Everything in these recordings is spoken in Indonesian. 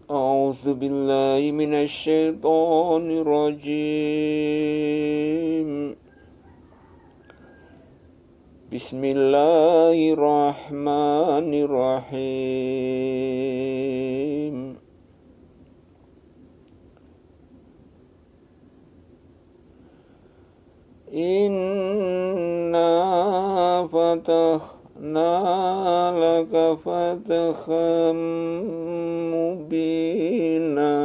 أعوذ بالله من الشيطان الرجيم. بسم الله الرحمن الرحيم. إنا فتحنا لك فتحا مبينا.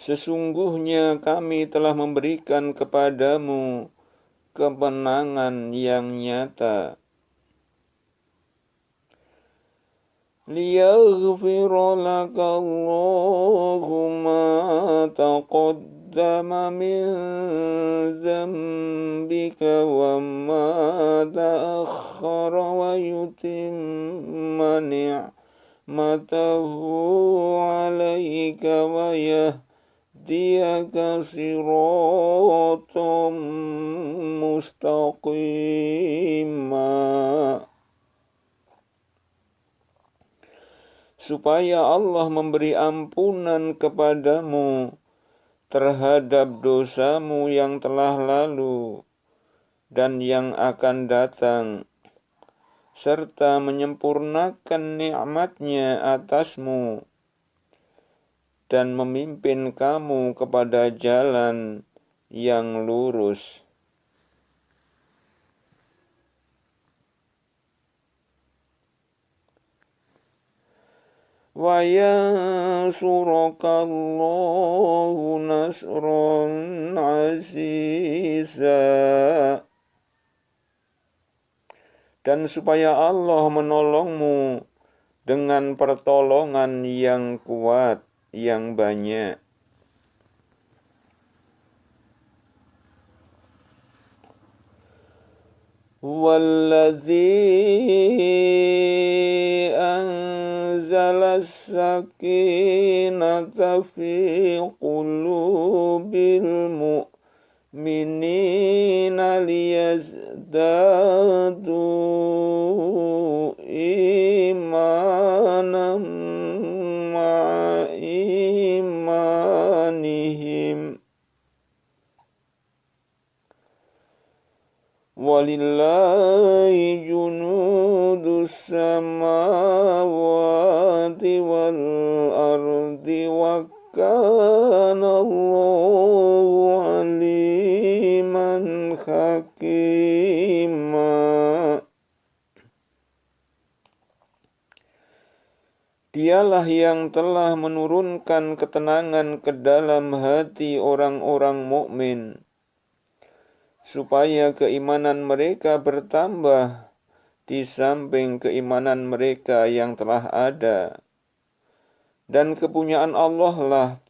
Sesungguhnya kami telah memberikan kepadamu kemenangan yang nyata. Liyaghfira laka Allahu ma taqaddama min dzambika wa ma ta'akhkhara wa yutimma ni'matahu 'alaika wa yahdiyaka siratan mustaqima. Supaya Allah memberi ampunan kepadamu terhadap dosamu yang telah lalu dan yang akan datang, serta menyempurnakan nikmat-Nya atasmu dan memimpin kamu kepada jalan yang lurus. Wa yansuraka Allahu nasran aziza. Dan supaya Allah menolongmu dengan pertolongan yang kuat, yang banyak. Wallazi anzala as-sakinata fi qulubil mu'minina liyazdadu imanan ma'a imanihim. Walillahi junudus samawati wal ardi wa kana Allahu aliman hakima. Dialah yang telah menurunkan ketenangan ke dalam hati orang-orang mukmin, supaya keimanan mereka bertambah di samping keimanan mereka yang telah ada. Dan kepunyaan Allah lah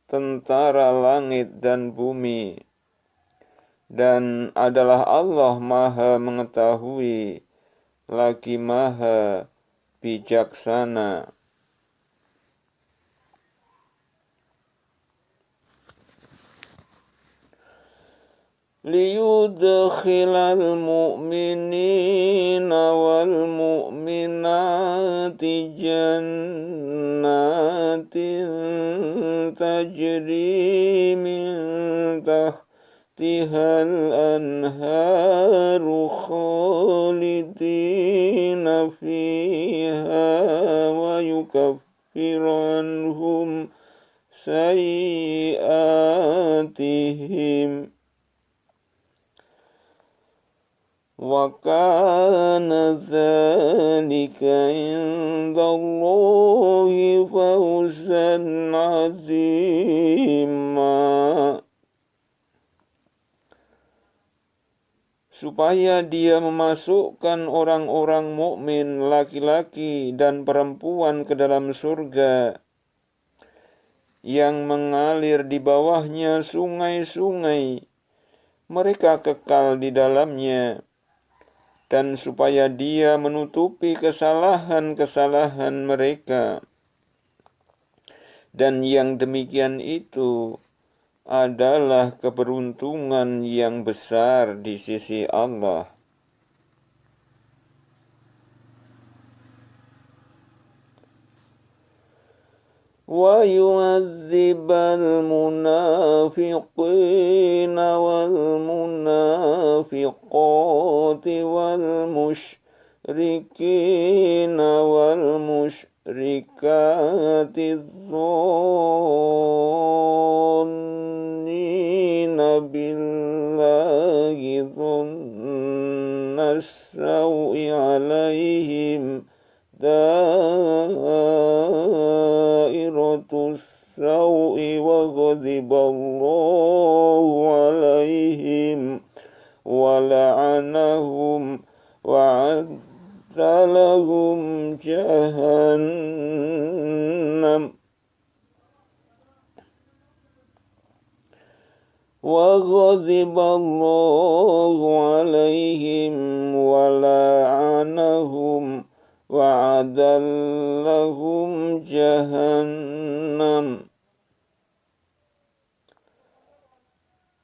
tentara langit dan bumi, dan adalah Allah Maha mengetahui lagi Maha bijaksana. Liyudkhilal mu'minina wal mu'minati jannatin tajri min tahtihal anharu khalidina fiha wa yukaffiranhum sayyi'atihim. Wa kana dzalika 'indallahi fawzan 'azima. Supaya Dia memasukkan orang-orang mukmin laki-laki dan perempuan ke dalam surga yang mengalir di bawahnya sungai-sungai, mereka kekal di dalamnya. Dan supaya Dia menutupi kesalahan-kesalahan mereka. Dan yang demikian itu adalah keberuntungan yang besar di sisi Allah. ويعذب المنافقين والمنافقات والمشركين والمشركات الظانين بالله ظن السوء عليهم دائرة السوء وغضب الله عليهم ولعنهم وأعد لهم جهنم وغضب الله عليهم ولعنهم وأعد لهم جهنم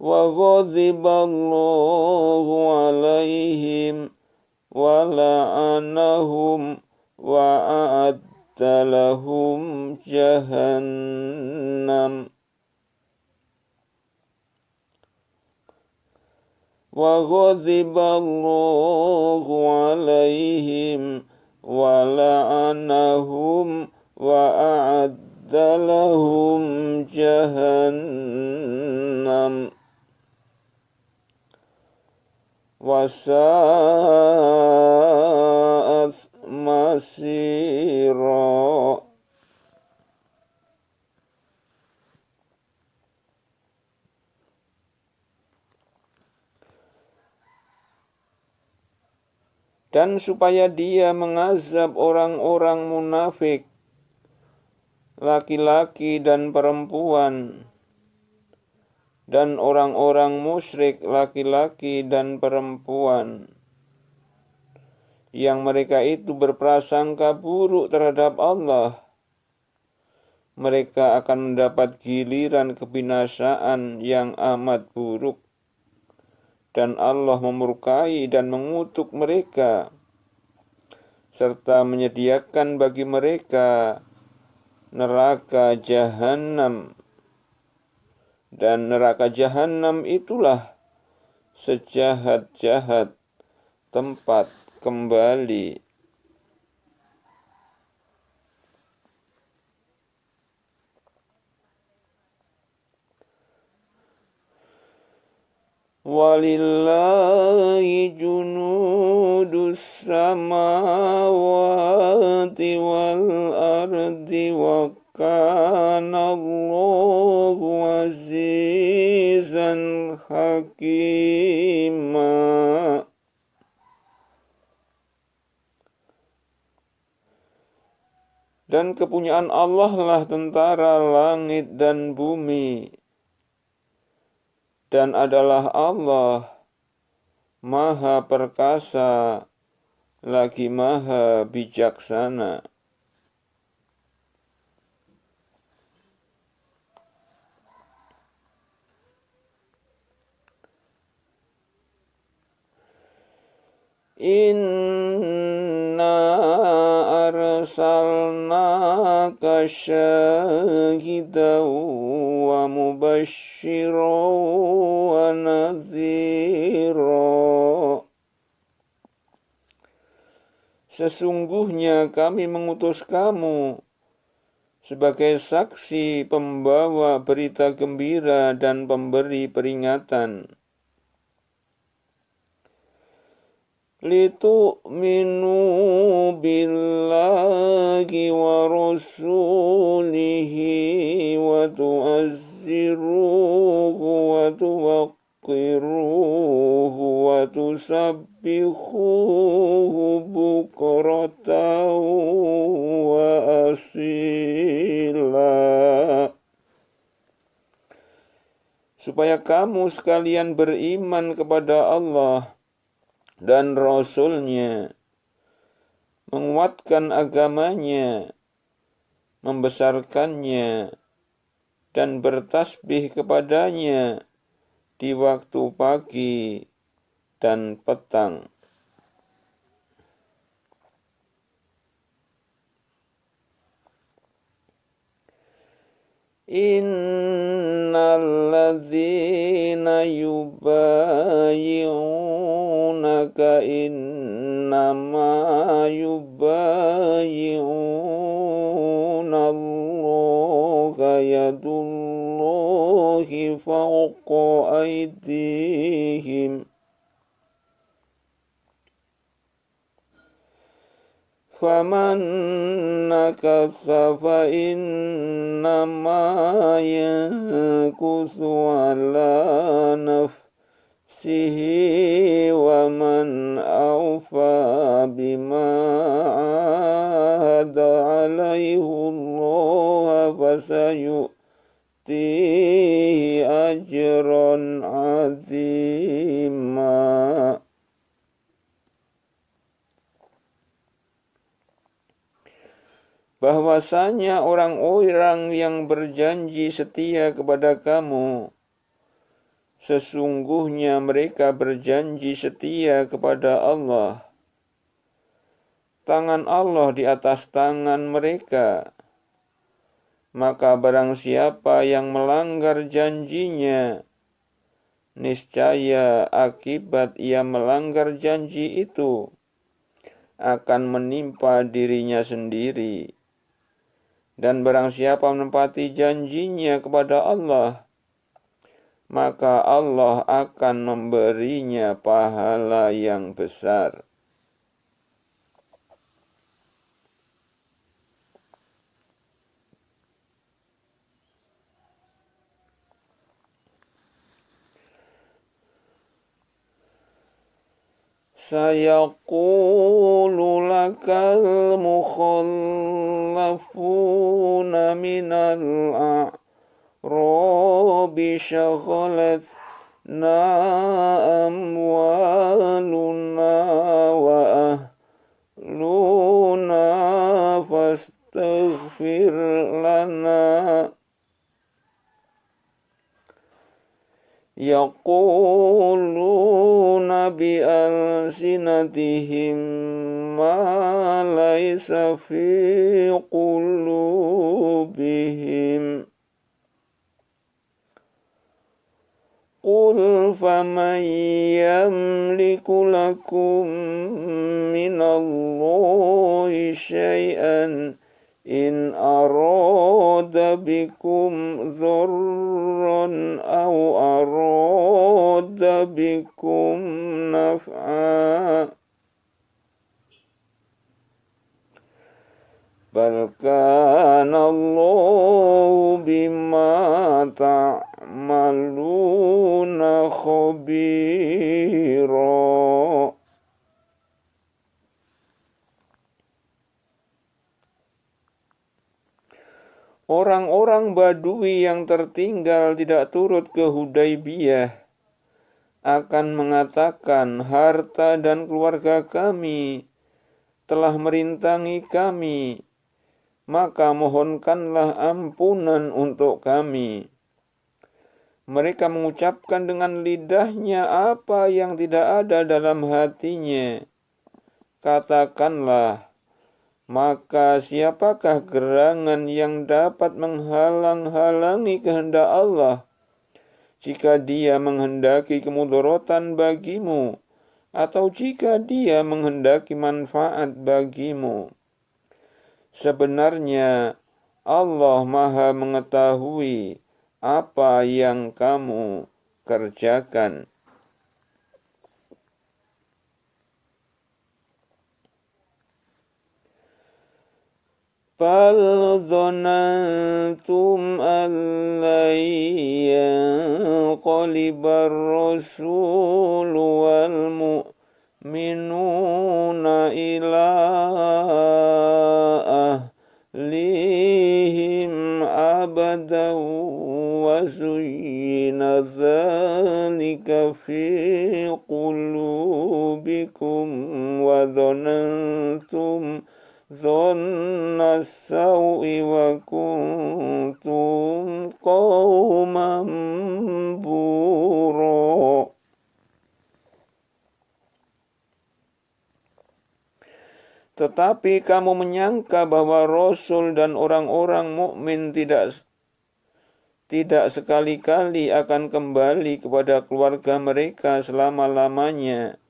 وغضب الله عليهم ولعنهم وأعد لهم جهنم وغضب الله عليهم ولعنهم وأعد لهم جهنم وساءت مصيرا. Dan supaya dia mengazab orang-orang munafik, laki-laki dan perempuan, dan orang-orang musyrik laki-laki dan perempuan, yang mereka itu berprasangka buruk terhadap Allah. Mereka akan mendapat giliran kebinasaan yang amat buruk, dan Allah memurkai dan mengutuk mereka, serta menyediakan bagi mereka neraka jahanam. Dan neraka jahanam itulah sejahat-jahat tempat kembali. Walillahi junudus samawati wal ardi wa kana Allahu azizan hakima. Dan kepunyaan Allah lah tentara langit dan bumi, dan adalah Allah Maha Perkasa lagi Maha Bijaksana. Inna arsalnaka syahidan wa mubasysyiran wa nadhira. Sesungguhnya kami mengutus kamu sebagai saksi, pembawa berita gembira dan pemberi peringatan. Litu'minu billahi wa rasulihi wa tu'azziruhu wa tuwaqqiruhu wa tusabbihuhu bukratan wa asila. Supaya kamu sekalian beriman kepada Allah dan Rasul-Nya, menguatkan agamanya, membesarkannya, dan bertasbih kepadanya di waktu pagi dan petang. Innal ladzina yubayyi'unaka innama yubayyi'una Allaha yadullahi fawqa aydihim faman nakatha fa innama yankusu ala nafsihi wa man awfa bima ahada alaihi Allah fasayu'tihi ajran azima. Bahwasanya orang-orang yang berjanji setia kepada kamu, sesungguhnya mereka berjanji setia kepada Allah. Tangan Allah di atas tangan mereka. Maka barang siapa yang melanggar janjinya, niscaya akibat ia melanggar janji itu akan menimpa dirinya sendiri. Dan barang siapa menepati janjinya kepada Allah, maka Allah akan memberinya pahala yang besar. Sayaqulu lakal mukhallafuna minal a'rabi syaghalatna amwaluna wa ahluna fastaghfir lana. Yaquluna bi alsinatihim ma laysa fi qulubihim. Qul faman yamliku lakum minallahi syai'an in arada bikum dhurran aw arada bikum naf'a bal kana Allahu bima ta'maluna khabira. Orang-orang Badui yang tertinggal tidak turut ke Hudaybiyah akan mengatakan, harta dan keluarga kami telah merintangi kami, maka mohonkanlah ampunan untuk kami. Mereka mengucapkan dengan lidahnya apa yang tidak ada dalam hatinya. Katakanlah, maka siapakah gerangan yang dapat menghalang-halangi kehendak Allah jika Dia menghendaki kemudaratan bagimu atau jika Dia menghendaki manfaat bagimu? Sebenarnya Allah Maha mengetahui apa yang kamu kerjakan. Bal dhanantum an lan yanqalibar rasul wal mu'minuna ila ahlihim abadan wa zuyyina dhalika fi qulubikum wa dhanantum dhanna as-saw'i wa kuntum qauman bura. Tetapi kamu menyangka bahwa Rasul dan orang-orang mukmin tidak tidak sekali-kali akan kembali kepada keluarga mereka selama-lamanya.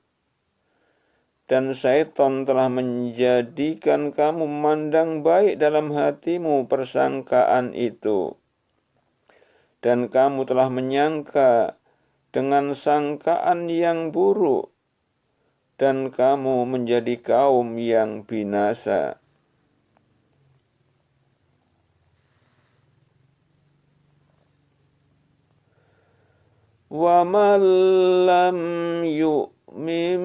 Dan syaitan telah menjadikan kamu memandang baik dalam hatimu persangkaan itu. Dan kamu telah menyangka dengan sangkaan yang buruk. Dan kamu menjadi kaum yang binasa. Wa man lam yu'min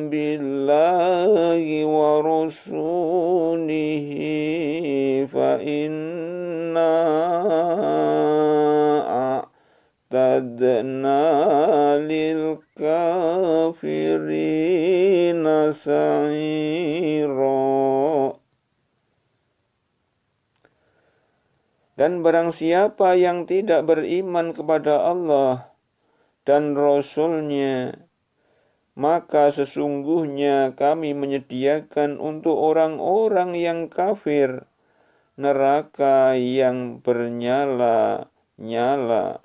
billahi wa rasulihi fa inna a'tadna lil kafirina sa'ira. Dan barang siapa yang tidak beriman kepada Allah dan Rasul-Nya, maka sesungguhnya kami menyediakan untuk orang-orang yang kafir neraka yang bernyala-nyala.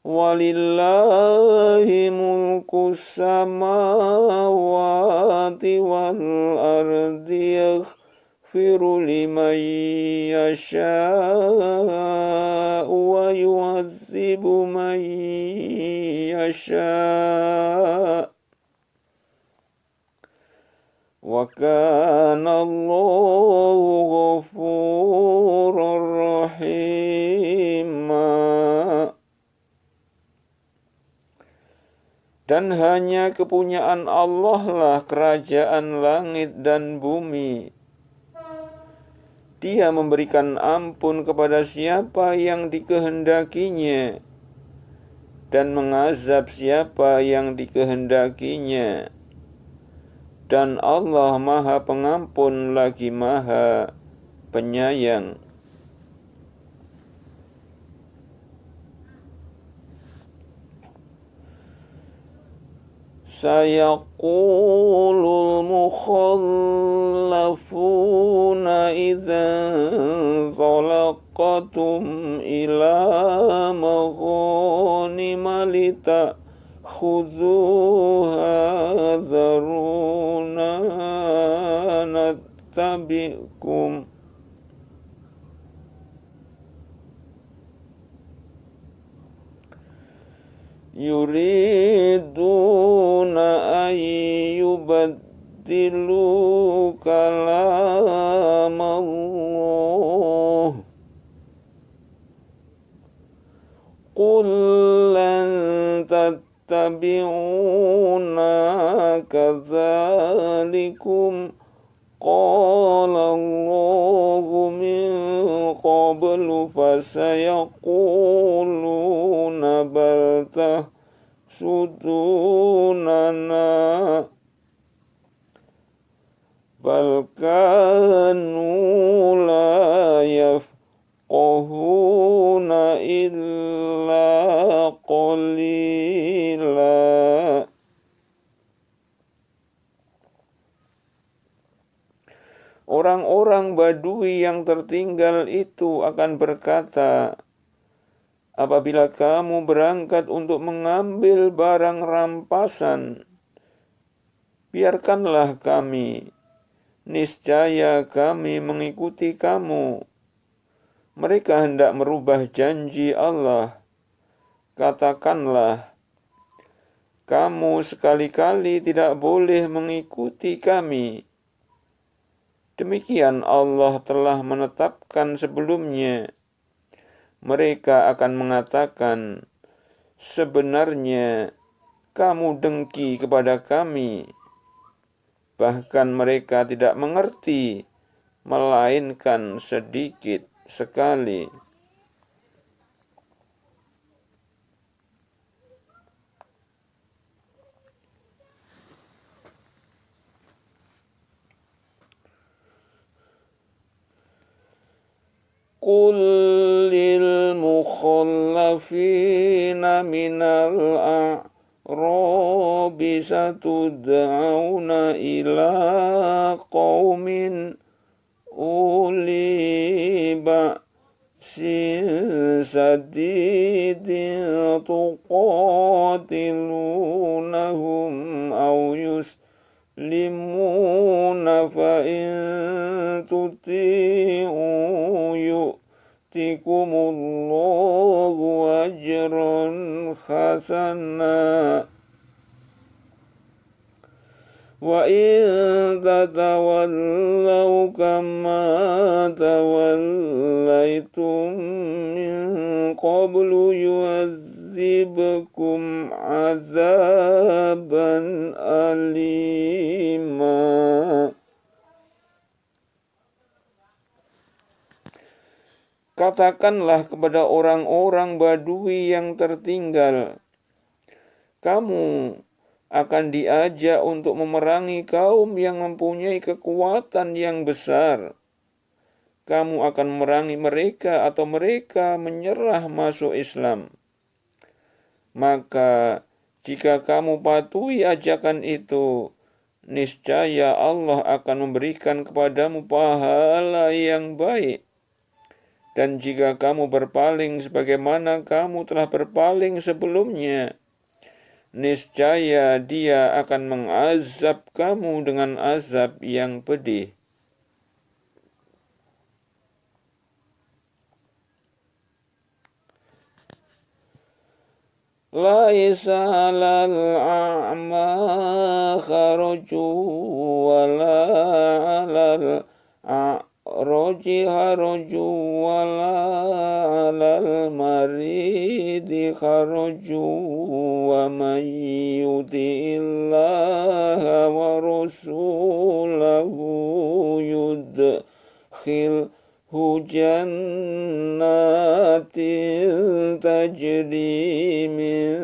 Walillahi mulku samawati wal ardi yaghfiru liman yasha'u wa yu'adzibu man yasha'u. Wa kana Allahu ghafurur rahima. Dan hanya kepunyaan Allah lah kerajaan langit dan bumi. Dia memberikan ampun kepada siapa yang dikehendakinya dan mengazab siapa yang dikehendakinya. Dan Allah Maha Pengampun lagi Maha Penyayang. Sayaqulul mukhallafuna idza talaqatum ila maghanima litakhuzuha dharuna nattabi'kum. Yuriduna ayyubaddilu kalam Allah. Qul lan tattabi'una kadzalikum qala Allahu min qablu fasayaquluna bal tahsudunana bal kanu la yafqahuna illa qalila. Orang-orang Badui yang tertinggal itu akan berkata, apabila kamu berangkat untuk mengambil barang rampasan, biarkanlah kami, niscaya kami mengikuti kamu. Mereka hendak merubah janji Allah. Katakanlah, kamu sekali-kali tidak boleh mengikuti kami. Demikian Allah telah menetapkan sebelumnya. Mereka akan mengatakan, sebenarnya kamu dengki kepada kami. Bahkan mereka tidak mengerti, melainkan sedikit sekali. Qul lil mukhallafina minal Rabbi satud'auna ila qaumin uli ba'sin sadidin tuqatilunahum aw yuslimuna fa in tuti'u yu'tikumullahu ajran hasana wa in tatawallaw kama tawallaitum min qablu yu'adzibkum azaban alima. Katakanlah kepada orang-orang Badui yang tertinggal, kamu akan diajak untuk memerangi kaum yang mempunyai kekuatan yang besar. Kamu akan memerangi mereka atau mereka menyerah masuk Islam. Maka jika kamu patuhi ajakan itu, niscaya Allah akan memberikan kepadamu pahala yang baik. Dan jika kamu berpaling sebagaimana kamu telah berpaling sebelumnya, niscaya Dia akan mengazab kamu dengan azab yang pedih. Laisa 'alal a'ma kharaju wala 'alal a'raji haraju wala 'alal maridi kharaju wa man yuti'illaha wa rasulahu yudkhilhu jannatin tajri min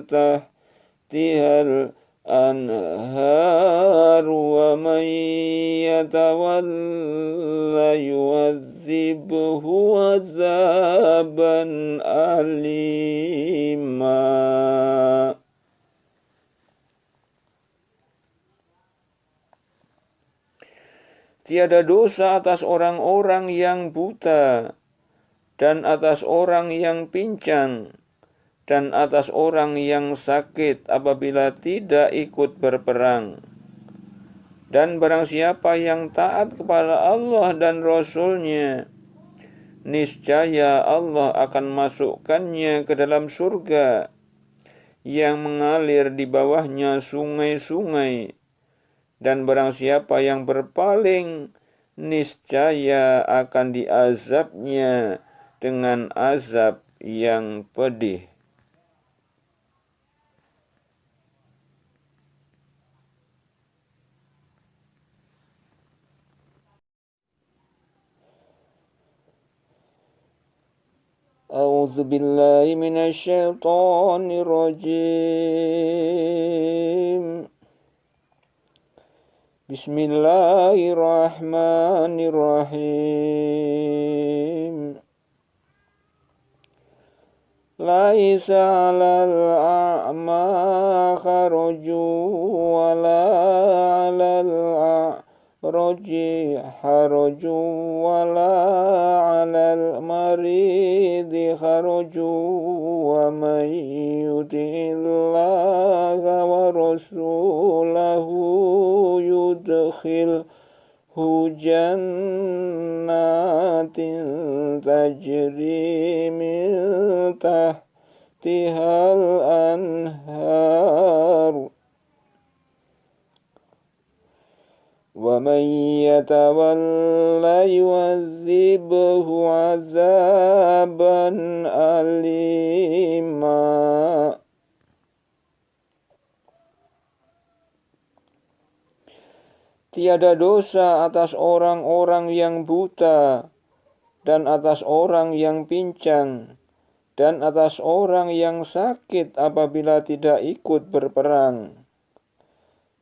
tahtihal anhar wa man yatawalla yu'adzibhu azaban alima. Tiada dosa atas orang-orang yang buta, dan atas orang yang pincang, dan atas orang yang sakit apabila tidak ikut berperang. Dan barang siapa yang taat kepada Allah dan Rasul-Nya, niscaya Allah akan masukkannya ke dalam surga yang mengalir di bawahnya sungai-sungai. Dan barang siapa yang berpaling, niscaya akan diazabnya dengan azab yang pedih. A'udzu billahi minasy syaithanir rajim. Bismillahirrahmanirrahim. Laisa 'alal a'ma kharaju wala 'alal a'raji haraju wala 'alal maridi kharaju wa man yuti'illaha wa rasulahu yudkhilhu jannatin tajri min tahtihal anhar wa man yatawalla yu'adzibhu azaban alima. Tiada dosa atas orang-orang yang buta, dan atas orang yang pincang, dan atas orang yang sakit apabila tidak ikut berperang.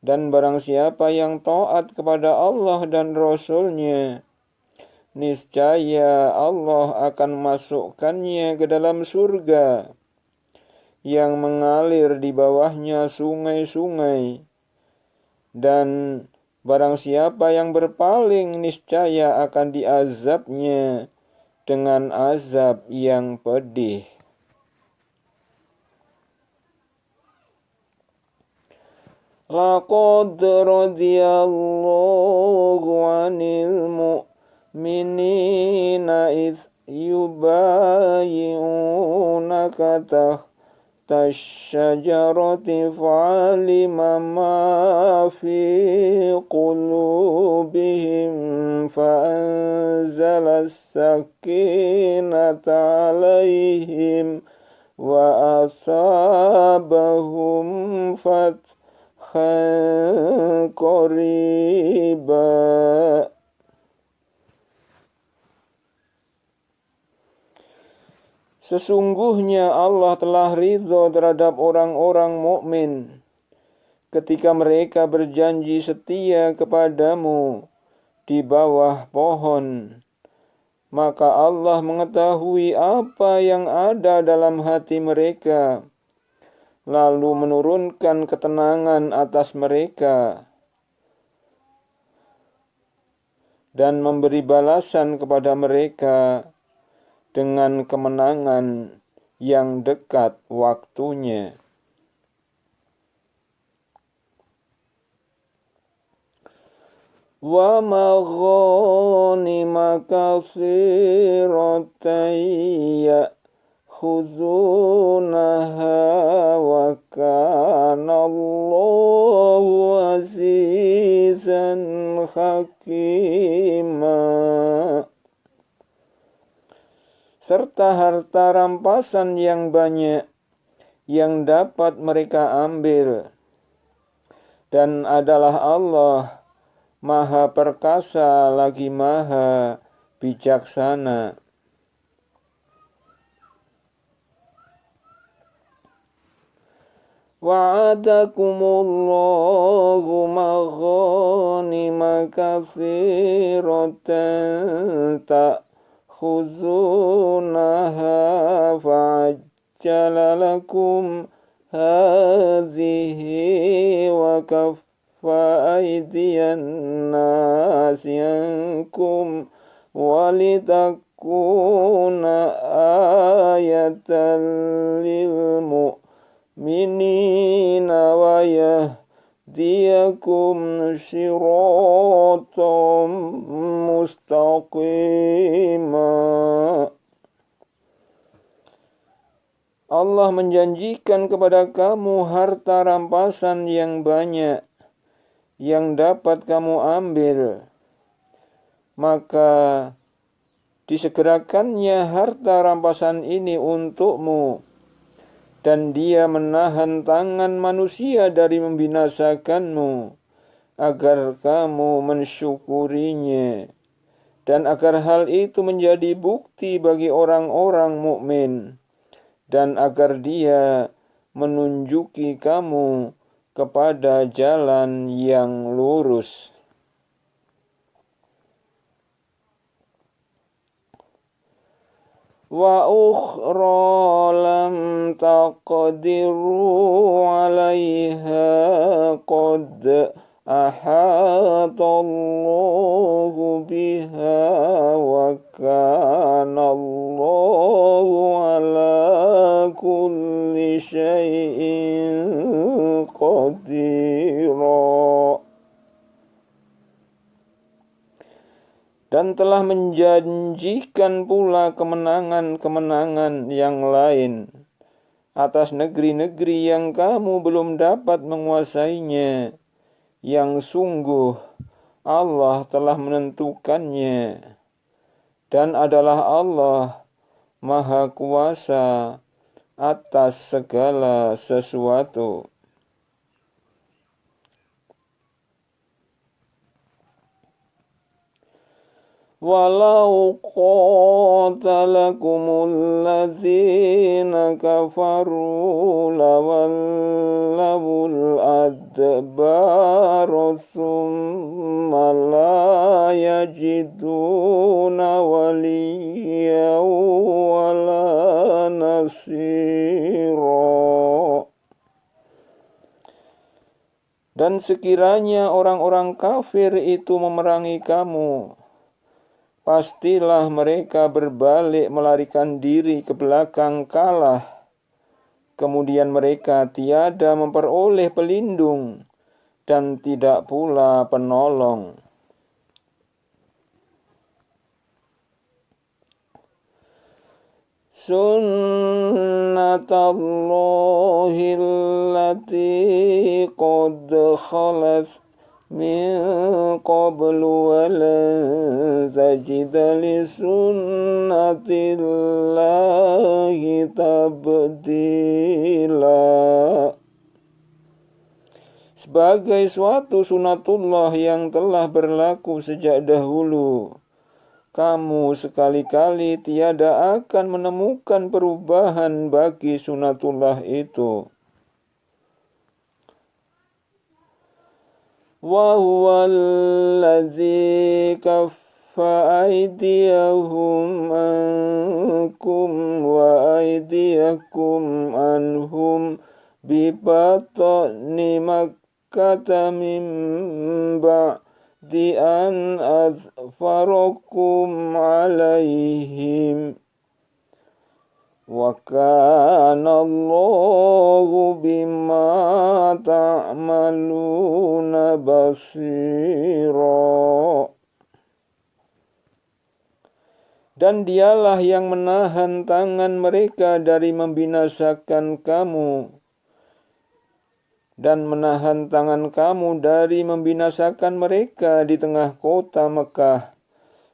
Dan barang siapa yang taat kepada Allah dan Rasul-Nya, niscaya Allah akan masukkannya ke dalam surga yang mengalir di bawahnya sungai-sungai. Dan barang siapa yang berpaling, niscaya akan diazabnya dengan azab yang pedih. Laqad radiyallahu 'anil mu'minina idh yubayyi'unaka tahta asy-syajarati fa'alima ma fi qulubihim fa'anzala as-sakinata 'alaihim wa asabahum qariba. Sesungguhnya Allah telah ridho terhadap orang-orang mukmin ketika mereka berjanji setia kepadamu di bawah pohon. Maka Allah mengetahui apa yang ada dalam hati mereka, lalu menurunkan ketenangan atas mereka dan memberi balasan kepada mereka dengan kemenangan yang dekat waktunya. Wa maghanima katsiratan ya'khudunaha wa kana Allahu azizan hakima. Serta harta rampasan yang banyak yang dapat mereka ambil. Dan adalah Allah Maha perkasa lagi Maha bijaksana. Wa'adakumullahu maghanima katsiratan ta'khudunaha fa'ajjala lakum hadhihi wa fa'aidiyan nasi ankum walitakuna ayatan lil mu'minina wa yahdiyakum siratan mustaqima. Allah menjanjikan kepada kamu harta rampasan yang banyak yang dapat kamu ambil, maka disegerakannya harta rampasan ini untukmu, dan Dia menahan tangan manusia dari membinasakanmu, agar kamu mensyukurinya, dan agar hal itu menjadi bukti bagi orang-orang mukmin, dan agar Dia menunjuki kamu kepada jalan yang lurus. Wa ukhra lam taqdiru 'alaiha qad ahatallahu biha wa kana Allahu 'ala kulli syai'in qadira. Dan telah menjanjikan pula kemenangan-kemenangan yang lain atas negeri-negeri yang kamu belum dapat menguasainya, yang sungguh Allah telah menentukannya, dan adalah Allah Maha Kuasa atas segala sesuatu. Walau qatalakumul ladzina kafaru lawallawul adbaru thumma la yajiduna waliyan wala nasira. بصيرا. Dan sekiranya orang-orang kafir itu memerangi kamu, pastilah mereka berbalik melarikan diri ke belakang kalah. Kemudian mereka tiada memperoleh pelindung dan tidak pula penolong. Sunnatullahi allati qad khalat min qablu wa lan tajida li sunnatillahi tabdila. Sebagai suatu sunatullah yang telah berlaku sejak dahulu, kamu sekali-kali tiada akan menemukan perubahan bagi sunatullah itu. Wa huwa allazi kaffa aydiyahum ankum wa aydiyakum anhum bi batni Makkah min ba'di an azfarakum alaihim wa kana Allahu bima ta'maluna basira. Dan dialah yang menahan tangan mereka dari membinasakan kamu dan menahan tangan kamu dari membinasakan mereka di tengah kota Mekah,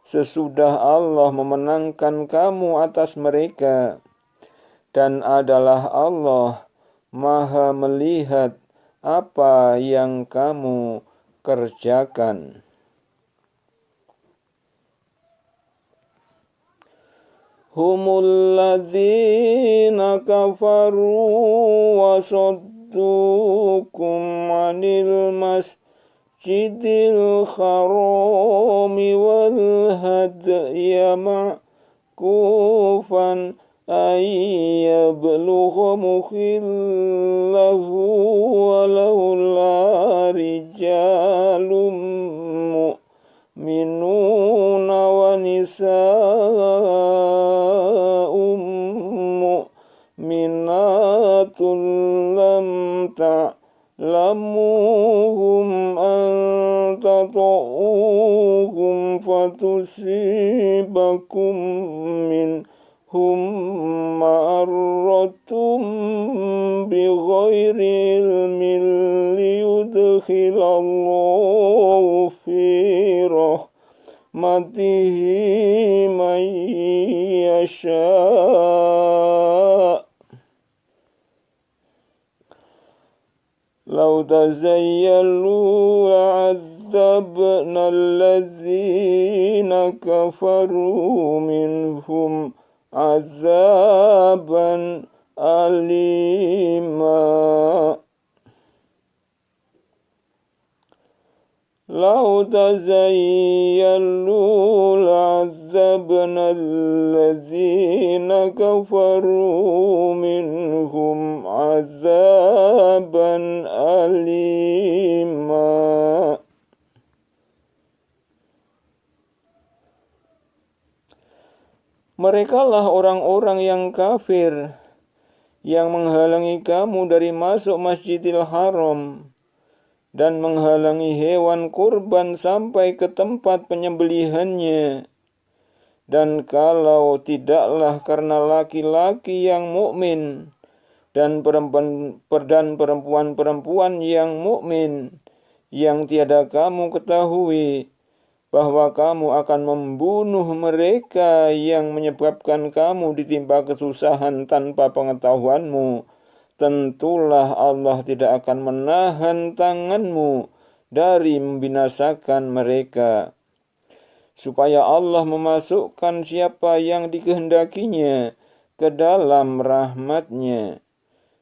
sesudah Allah memenangkan kamu atas mereka. Dan adalah Allah Maha melihat apa yang kamu kerjakan. Humul ladzina kafaru wa saddukum anil masjidil harami wal hadya ma'kufan ayyablugha mukhillahu walaula rijalum mu'minuna wa nisa'um mu'minatul lam ta'lamuhum an tata'uhum fatusibakum minhum ma'arratum bighairi ilmin liyudkhilallahu fi rahmatihi man yasha'. Lau tazayyalu la'adzabna alladzina kafaru minhum azaban alima. Lau tazayyalu la'adzabna alladzina kafaru minhum azaban alima. Merekalah orang-orang yang kafir yang menghalangi kamu dari masuk Masjidil Haram dan menghalangi hewan kurban sampai ke tempat penyembelihannya. Dan kalau tidaklah karena laki-laki yang mukmin dan perempuan-perempuan yang mukmin yang tiada kamu ketahui bahwa kamu akan membunuh mereka yang menyebabkan kamu ditimpa kesusahan tanpa pengetahuanmu, tentulah Allah tidak akan menahan tanganmu dari membinasakan mereka, supaya Allah memasukkan siapa yang dikehendakinya ke dalam rahmat-Nya.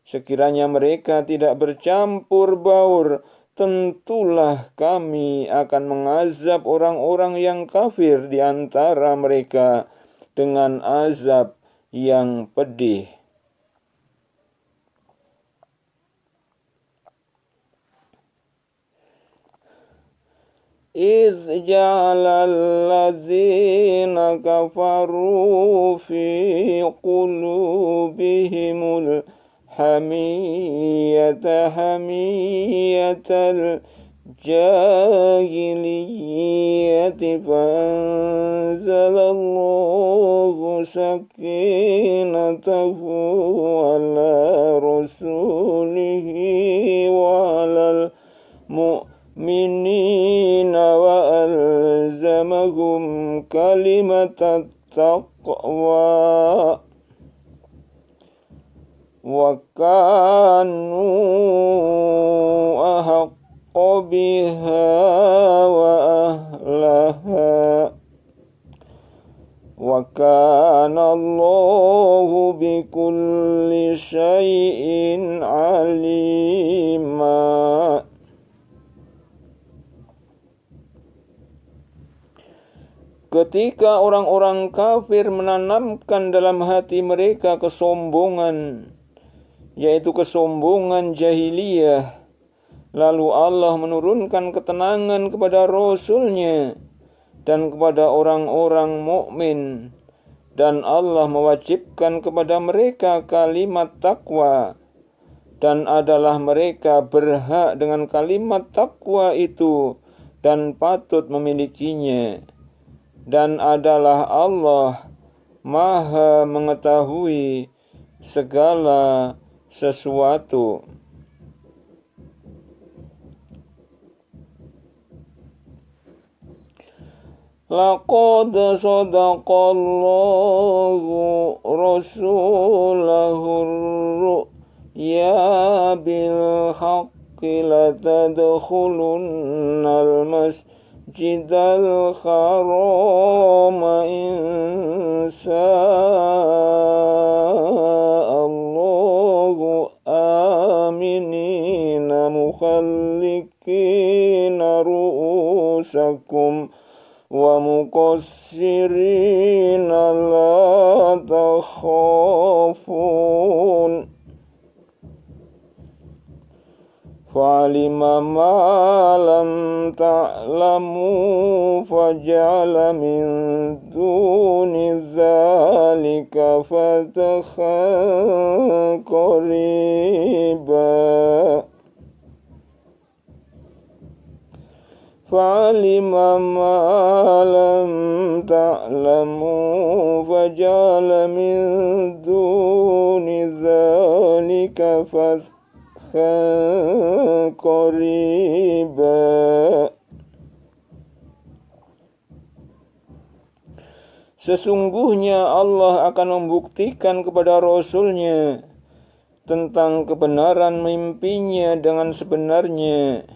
Sekiranya mereka tidak bercampur baur, tentulah kami akan mengazab orang-orang yang kafir di antara mereka dengan azab yang pedih. إذ جعل الذين كفروا في قلوبهم الحمية حمية الجاهلية فأنزل الله سكينته على رسوله وعلى المؤمنين وألزمهم كلمة التقوى وكانوا أحق بها وأهلها وكان الله بكل شيء عليما. Ketika orang-orang kafir menanamkan dalam hati mereka kesombongan, yaitu kesombongan jahiliyah, lalu Allah menurunkan ketenangan kepada Rasul-Nya dan kepada orang-orang mukmin, dan Allah mewajibkan kepada mereka kalimat takwa, dan adalah mereka berhak dengan kalimat takwa itu dan patut memilikinya. Dan adalah Allah Maha mengetahui segala sesuatu. Laqad sadaqallahu rasulahu ru'ya bil haqqi latadkhulunnal masjidal haram insya'allahu aminina mukhallikina ru'usakum wa muqassirina la takhafun fa'alima ma lam ta'lamu faja'ala min duni dzalika fathan qariba fa'alima ma lam ta'lamu faja'ala min duni dzalika fathan qariba. Sesungguhnya Allah akan membuktikan kepada Rasul-Nya tentang kebenaran mimpinya dengan sebenarnya,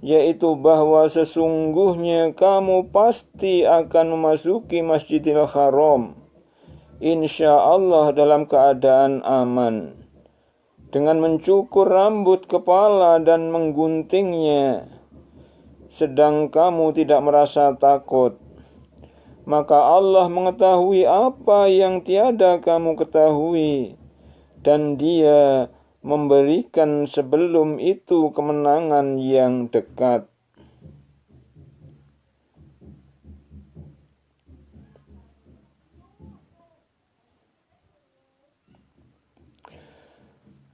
yaitu bahwa sesungguhnya kamu pasti akan memasuki Masjidil Haram, insya Allah dalam keadaan aman, dengan mencukur rambut kepala dan mengguntingnya, sedang kamu tidak merasa takut. Maka Allah mengetahui apa yang tiada kamu ketahui, dan Dia memberikan sebelum itu kemenangan yang dekat.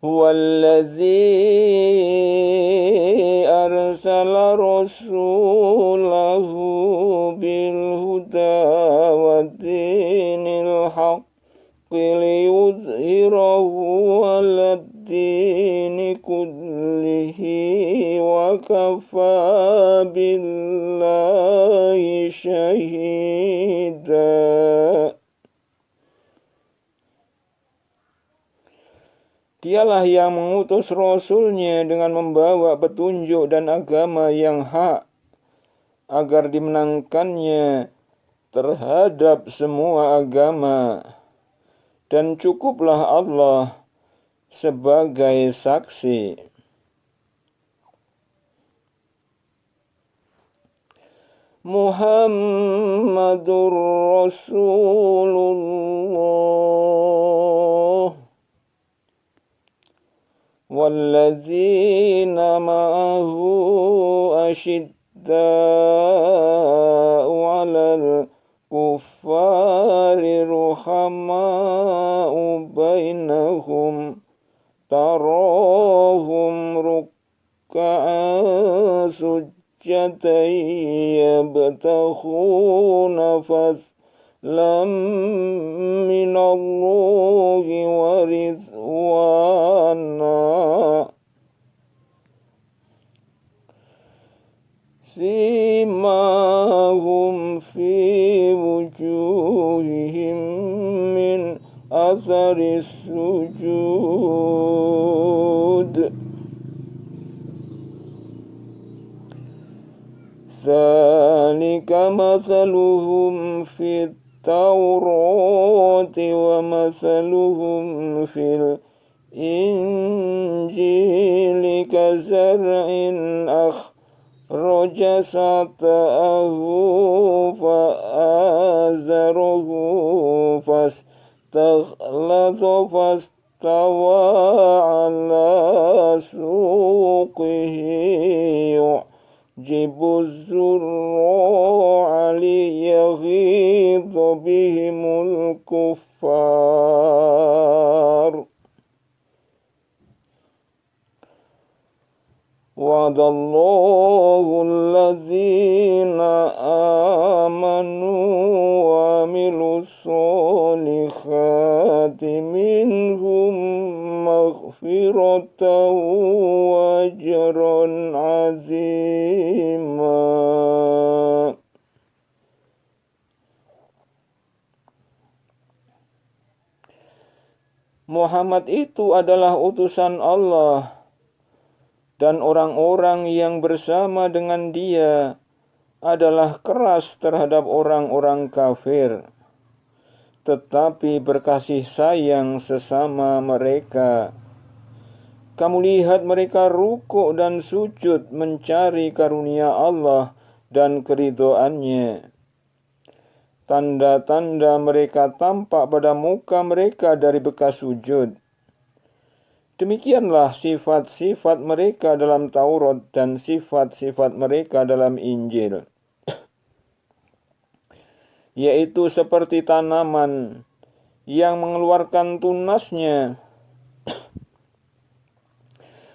Huwallazi arsala rasulahu bil huda wa dinil haqqi liyudhhirahu 'alad dini kullihi wa kafa billahi syahida. Dialah yang mengutus Rasul-Nya dengan membawa petunjuk dan agama yang hak, agar dimenangkannya terhadap semua agama, dan cukuplah Allah sebagai saksi. Muhammadur Rasulullah walladzina ma'ahu ashiddaa'u على الكفار رحماء بينهم تراهم ركعا سجدا يبتغون فضلا من الله ورضوانا سيماهم في وجوههم من أثر السجود ذلك مثلهم في التوراة ومثلهم في الإنجيل كزرع أخرج شطأه فآزره فاستغلظ فاستوى على سوقه يعجب الزراع ليغيظ بهم الكفار وعد الله الذين آمنوا وعملوا الصالحات منهم مغفرة وأجرا عظيما. Muhammad itu adalah utusan Allah, dan orang-orang yang bersama dengan dia adalah keras terhadap orang-orang kafir, tetapi berkasih sayang sesama mereka. Kamu lihat mereka rukuk dan sujud mencari karunia Allah dan keridhoannya. Tanda-tanda mereka tampak pada muka mereka dari bekas sujud. Demikianlah sifat-sifat mereka dalam Taurat dan sifat-sifat mereka dalam Injil, yaitu seperti tanaman yang mengeluarkan tunasnya,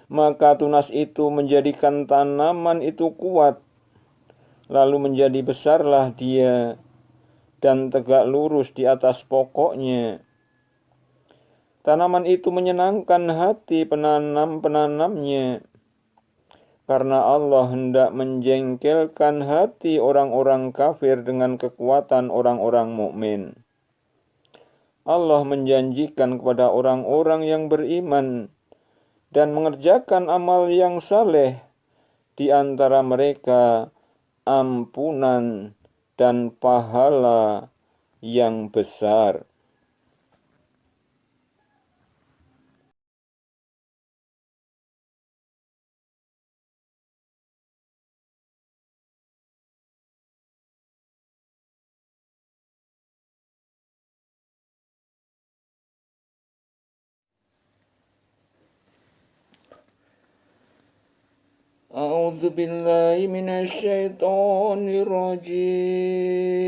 maka tunas itu menjadikan tanaman itu kuat, lalu menjadi besarlah dia dan tegak lurus di atas pokoknya. Tanaman itu menyenangkan hati penanam-penanamnya, karena Allah hendak menjengkelkan hati orang-orang kafir dengan kekuatan orang-orang mukmin. Allah menjanjikan kepada orang-orang yang beriman dan mengerjakan amal yang saleh di antara mereka ampunan dan pahala yang besar. A'udzu billahi minasyaitonir rajim.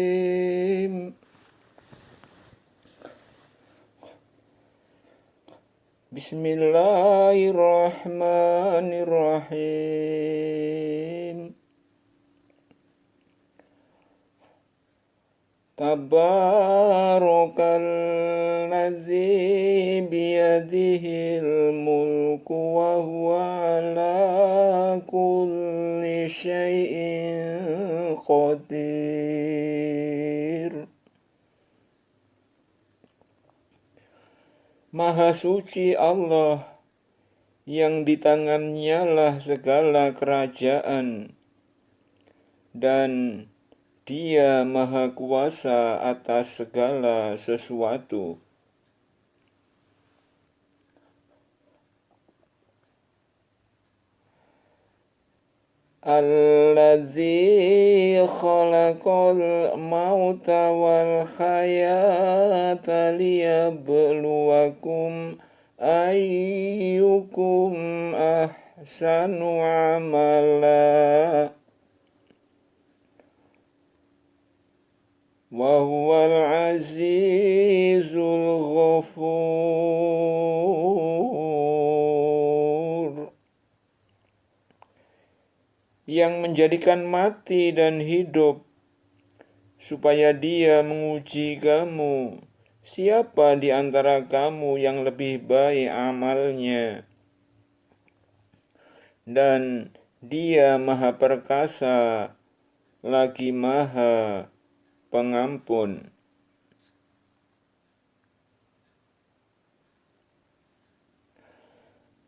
Bismillahirrahmanirrahim. Tabarakalladzi biyadihil mulku wa huwa ala kulli syai'in qadir. Maha suci Allah yang di tangannya lah segala kerajaan, dan Dia maha kuasa atas segala sesuatu. Alladzi khalaqal mauta wal hayata liyabluwakum ayyukum ahsanu amala. wa huwal azizul ghafur, yang menjadikan mati dan hidup supaya Dia menguji kamu, siapa di antara kamu yang lebih baik amalnya. Dan Dia Maha Perkasa lagi Maha Pengampun.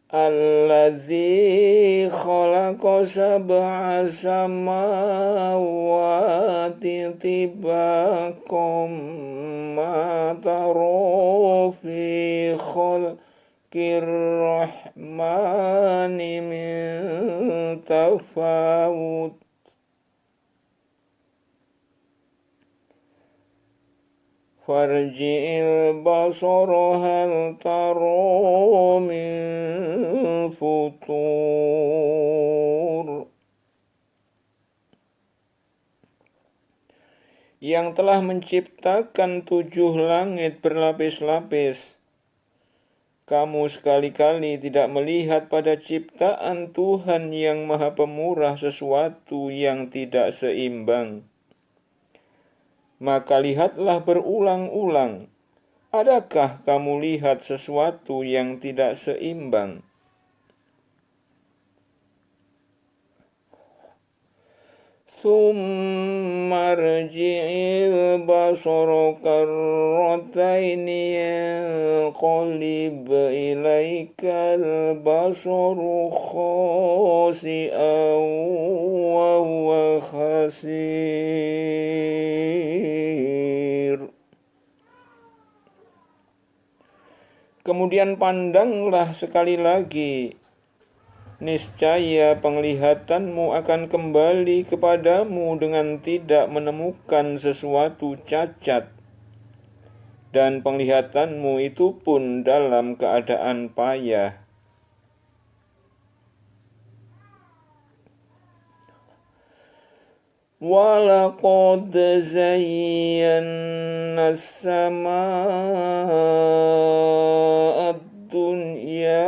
Alladzi khalaqa sab'a samawati tibaqam ma tara fi khalqir rahmani min tafawut farji'il basara hal tara min futur, yang telah menciptakan 7 langit berlapis-lapis. Kamu sekali-kali tidak melihat pada ciptaan Tuhan yang Maha Pemurah sesuatu yang tidak seimbang. Maka lihatlah berulang-ulang, adakah kamu lihat sesuatu yang tidak seimbang? Tsumma rji'il basara karrataini yanqalib ilaikal basaru khasi'an wa huwa khasir. Kemudian pandanglah sekali lagi, niscaya penglihatanmu akan kembali kepadamu dengan tidak menemukan sesuatu cacat, dan penglihatanmu itu pun dalam keadaan payah. Walaqad zayyana as-samaa'a ad-dunya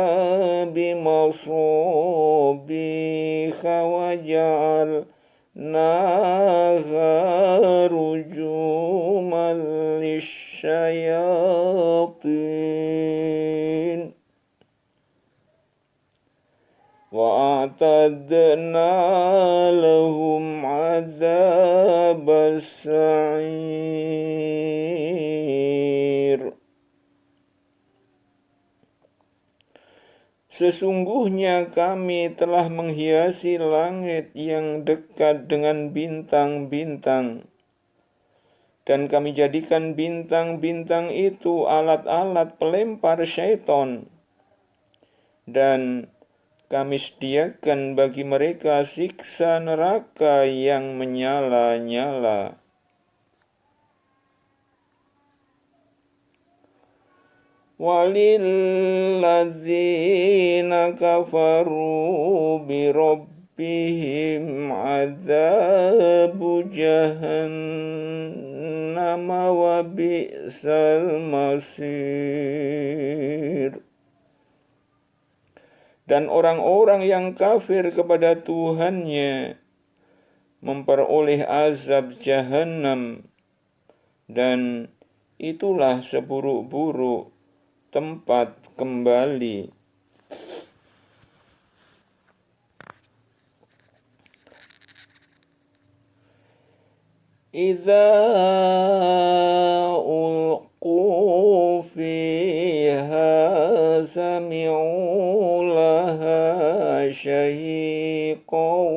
bimasabikha wa ja'alnaha rujuman lisyayatin wa a'tadna lahum adzabas sa'ir. Sesungguhnya kami telah menghiasi langit yang dekat dengan bintang-bintang, dan kami jadikan bintang-bintang itu alat-alat pelempar syaitan, dan kami sediakan bagi mereka siksa neraka yang menyala-nyala. Walilladzina kafaru birabbihim adzabu jahannam wa bi'sal masir. Dan orang-orang yang kafir kepada Tuhannya memperoleh azab Jahannam, dan itulah seburuk-buruk tempat kembali. Idza ulqu fiha sami'u laha syahiqan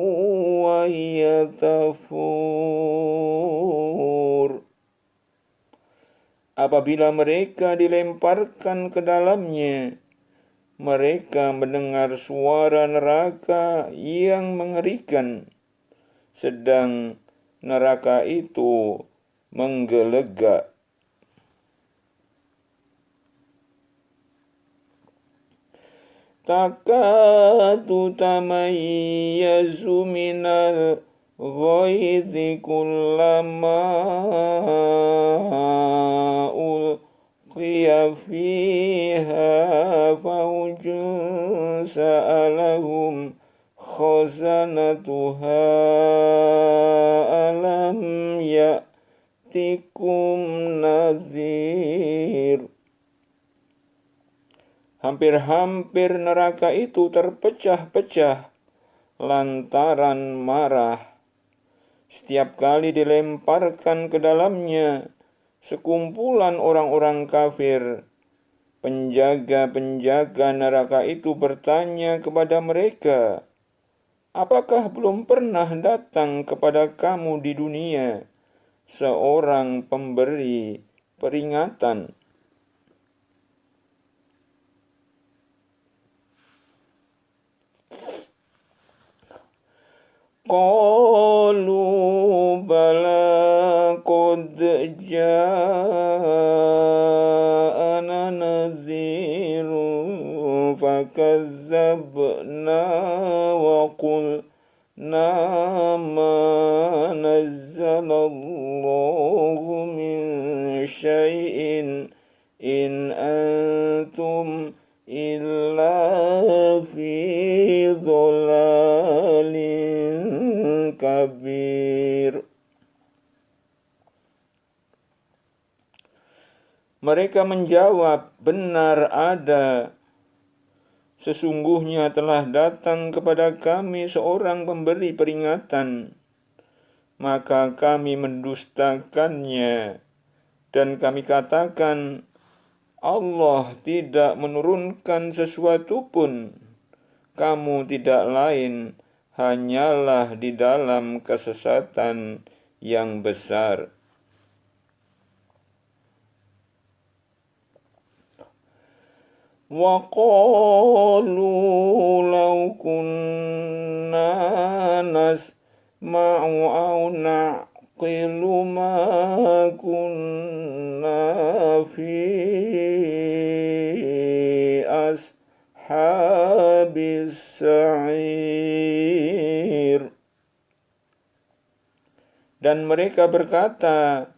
wa hiya tafur. Apabila mereka dilemparkan ke dalamnya, mereka mendengar suara neraka yang mengerikan, sedang neraka itu menggelegak. Takadu tamayyazu minal الغيظ كلما ألقي فيها فوج سألهم خزنتها ألم يأتكم نذير. Hampir-hampir neraka itu terpecah-pecah lantaran marah. Setiap kali dilemparkan ke dalamnya sekumpulan orang-orang kafir, penjaga-penjaga neraka itu bertanya kepada mereka, "Apakah belum pernah datang kepada kamu di dunia seorang pemberi peringatan?" Qalu bala qad ja'ana nadhirun fakazzabna wa qulna ma nazzalallahu min syai'in in antum illa fi dhalalin kabir. Mereka menjawab, "Benar ada. Sesungguhnya telah datang kepada kami seorang pemberi peringatan, maka kami mendustakannya dan kami katakan, Allah tidak menurunkan sesuatu pun. Kamu tidak lain hanyalah di dalam kesesatan yang besar." Wa qalu law kunna nasma'u aw na'qilu ma kunna fi ashabis sa'ir. Dan mereka berkata,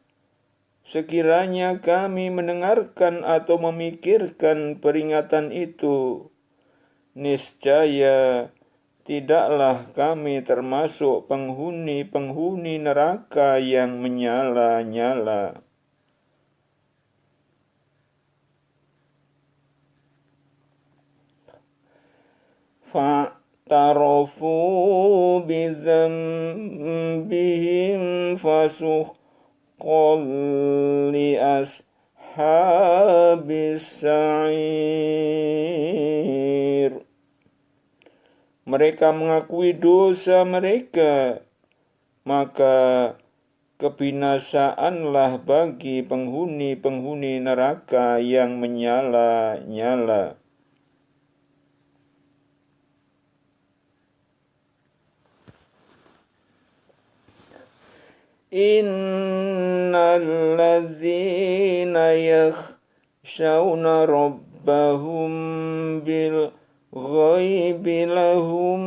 sekiranya kami mendengarkan atau memikirkan peringatan itu, niscaya tidaklah kami termasuk penghuni-penghuni neraka yang menyala-nyala. Fa'tarafu bidzambihim fasuhqan li ashabis sa'ir. Mereka mengakui dosa mereka, maka kebinasaanlah bagi penghuni-penghuni neraka yang menyala-nyala. Innal ladzina yakhshawna rabbahum bil ghaibi lahum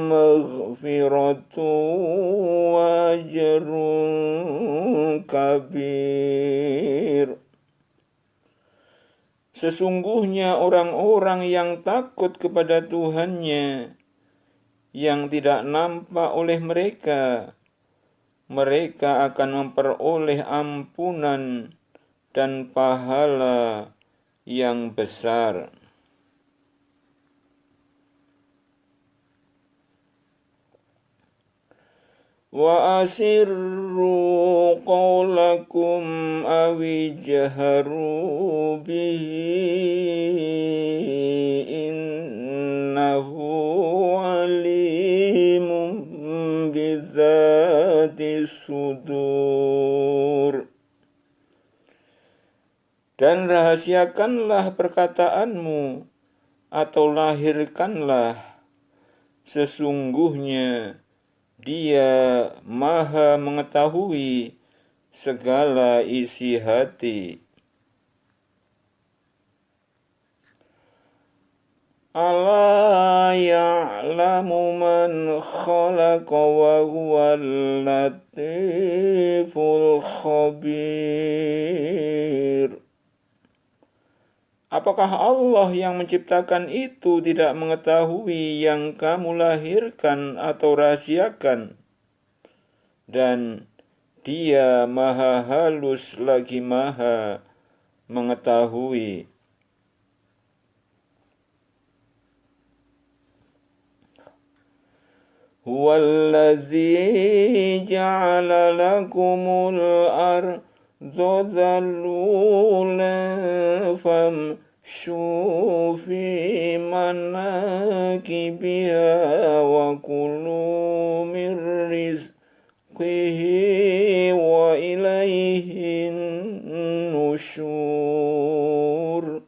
maghfiratun wa ajrun kabir. Sesungguhnya orang-orang yang takut kepada Tuhannya yang tidak nampak oleh mereka, mereka akan memperoleh ampunan dan pahala yang besar. Wa asirru qawlakum awi jaharu bihi innahu alimun bidzati sudur. Dan rahasiakanlah perkataanmu atau lahirkanlah, sesungguhnya Dia Maha mengetahui segala isi hati. Ala ya'lamu ya'lamu man khalaqa wa huwal latiful khabir. Apakah Allah yang menciptakan itu tidak mengetahui yang kamu lahirkan atau rahasiakan? Dan Dia maha halus lagi maha mengetahui. Huwallazi ja'ala lakumul arda dhalulan famshu fi manakibiha wa kulu min rizqihi wa ilaihin nusyur.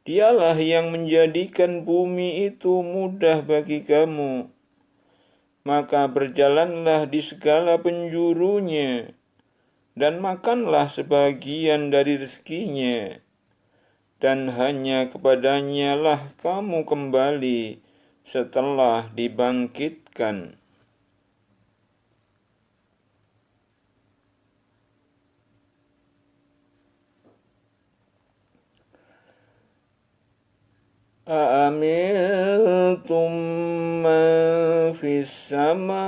Dialah yang menjadikan bumi itu mudah bagi kamu, maka berjalanlah di segala penjurunya, dan makanlah sebagian dari rezekinya, dan hanya kepadanya lah kamu kembali setelah dibangkitkan. Aamintum man fis samai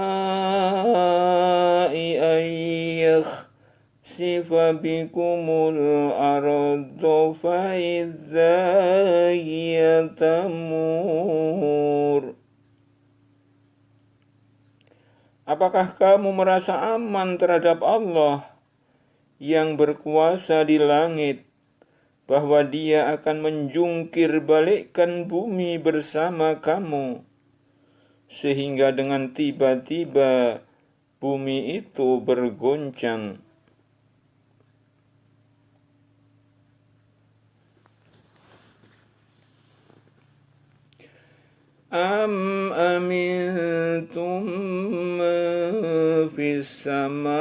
an yakhsifa bikumul arda fa idza hiya tamur. Apakah kamu merasa aman terhadap Allah yang berkuasa di langit, bahwa Dia akan menjungkir balikkan bumi bersama kamu, sehingga dengan tiba-tiba bumi itu bergoncang. Am amintum man fis samai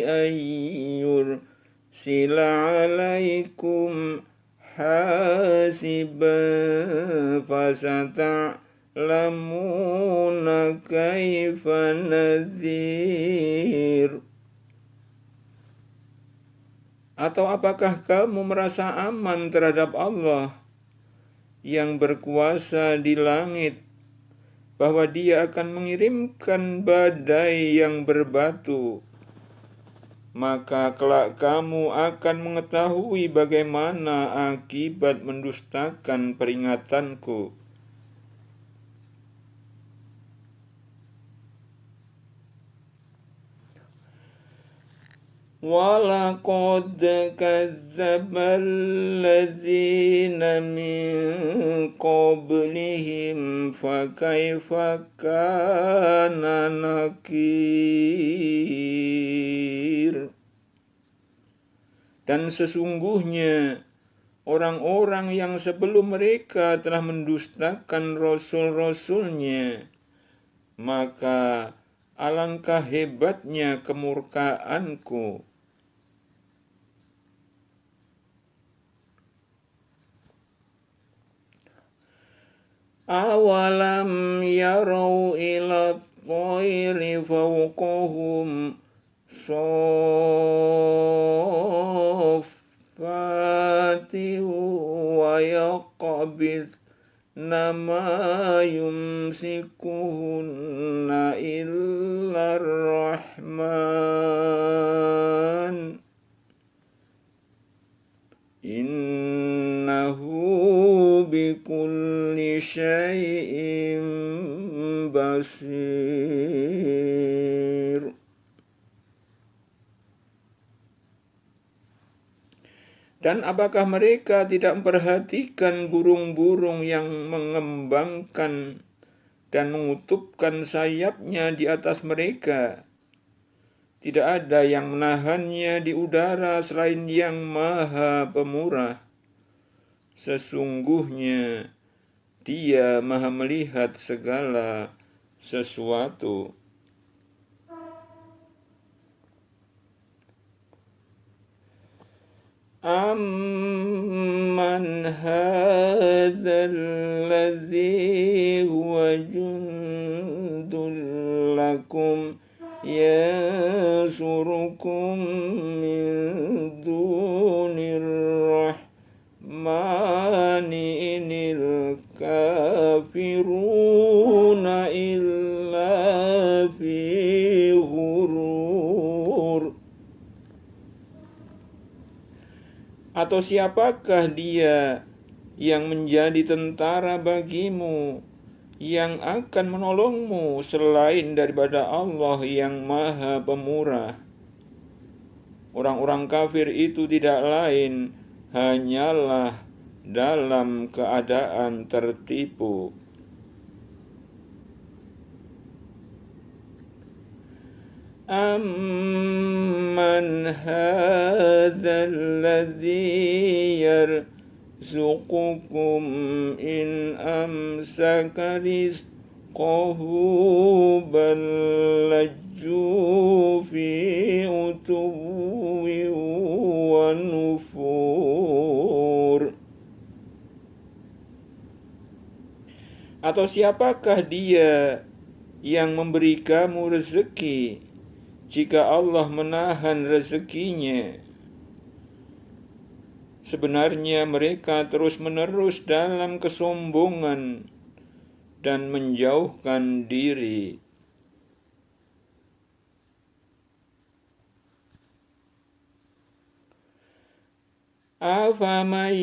ayyur sila alaikum hasiban fasata'lamuna kaifa nadhir. Atau apakah kamu merasa aman terhadap Allah yang berkuasa di langit, bahwa Dia akan mengirimkan badai yang berbatu, maka kelak kamu akan mengetahui bagaimana akibat mendustakan peringatanku. Walaqad kadzdzaba alladzina min qablihim fakaifa kana nakir. Dan sesungguhnya orang-orang yang sebelum mereka telah mendustakan rasul-rasulnya, maka alangkah hebatnya kemurkaanku. Awalam yarau ila thairi fawqahum saffati wa yaqbidna ma yumsikuhunna illa ar-Rahman innahu bikulli syai'in basir. Dan apakah mereka tidak memperhatikan burung-burung yang mengembangkan dan mengutupkan sayapnya di atas mereka? Tidak ada yang menahannya di udara selain Yang Maha Pemurah. Sesungguhnya Dia Maha melihat segala sesuatu. Amman hadzal rahmani inil kafiruna illa fi ghurur. Atau siapakah dia yang menjadi tentara bagimu, yang akan menolongmu selain daripada Allah yang Maha Pemurah? Orang-orang kafir itu tidak lain hanyalah dalam keadaan tertipu. Amman hadzal ladzi yarzuqukum in amsaka rizqahu bal lajju fi utuwwi wa nufur. Atau siapakah dia yang memberi kamu rezeki jika Allah menahan rezekinya? Sebenarnya mereka terus-menerus dalam kesombongan dan menjauhkan diri. Afaman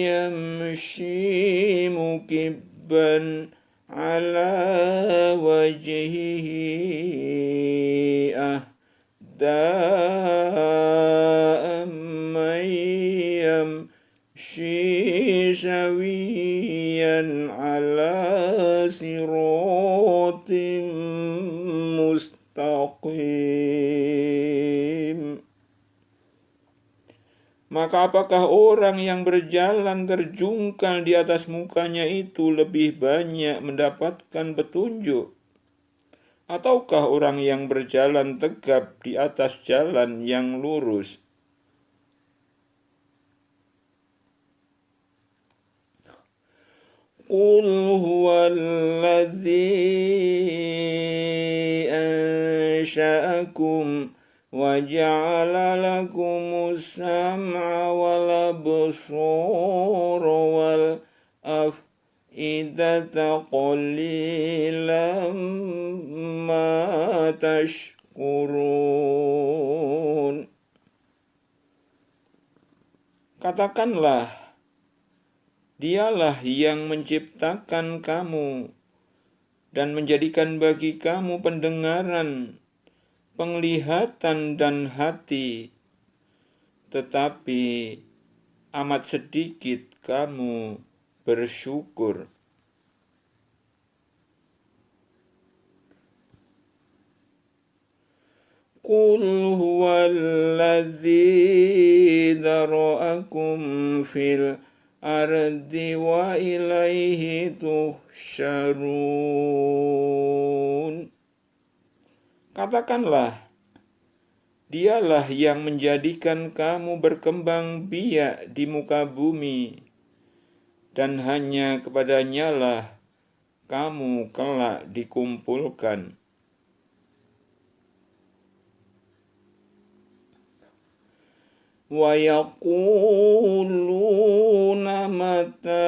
yamshi mukibban ala wajhihi ahda amman yamshi sawiyan ala siratim mustaqim. Maka apakah orang yang berjalan terjungkal di atas mukanya itu lebih banyak mendapatkan petunjuk? Ataukah orang yang berjalan tegap di atas jalan yang lurus? Qul huwallazi ansha'akum wa ja'ala lakumus sam'a wal absara wal af'idata qalilan ma tashkurun. Katakanlah, Dialah yang menciptakan kamu dan menjadikan bagi kamu pendengaran, penglihatan dan hati, tetapi amat sedikit kamu bersyukur. Qul huwallazi dzara'akum fil ardi wa ilaihi tuhsyarun. Katakanlah, Dialah yang menjadikan kamu berkembang biak di muka bumi, dan hanya kepadanya-lah kamu kelak dikumpulkan. Wa yaquluna mata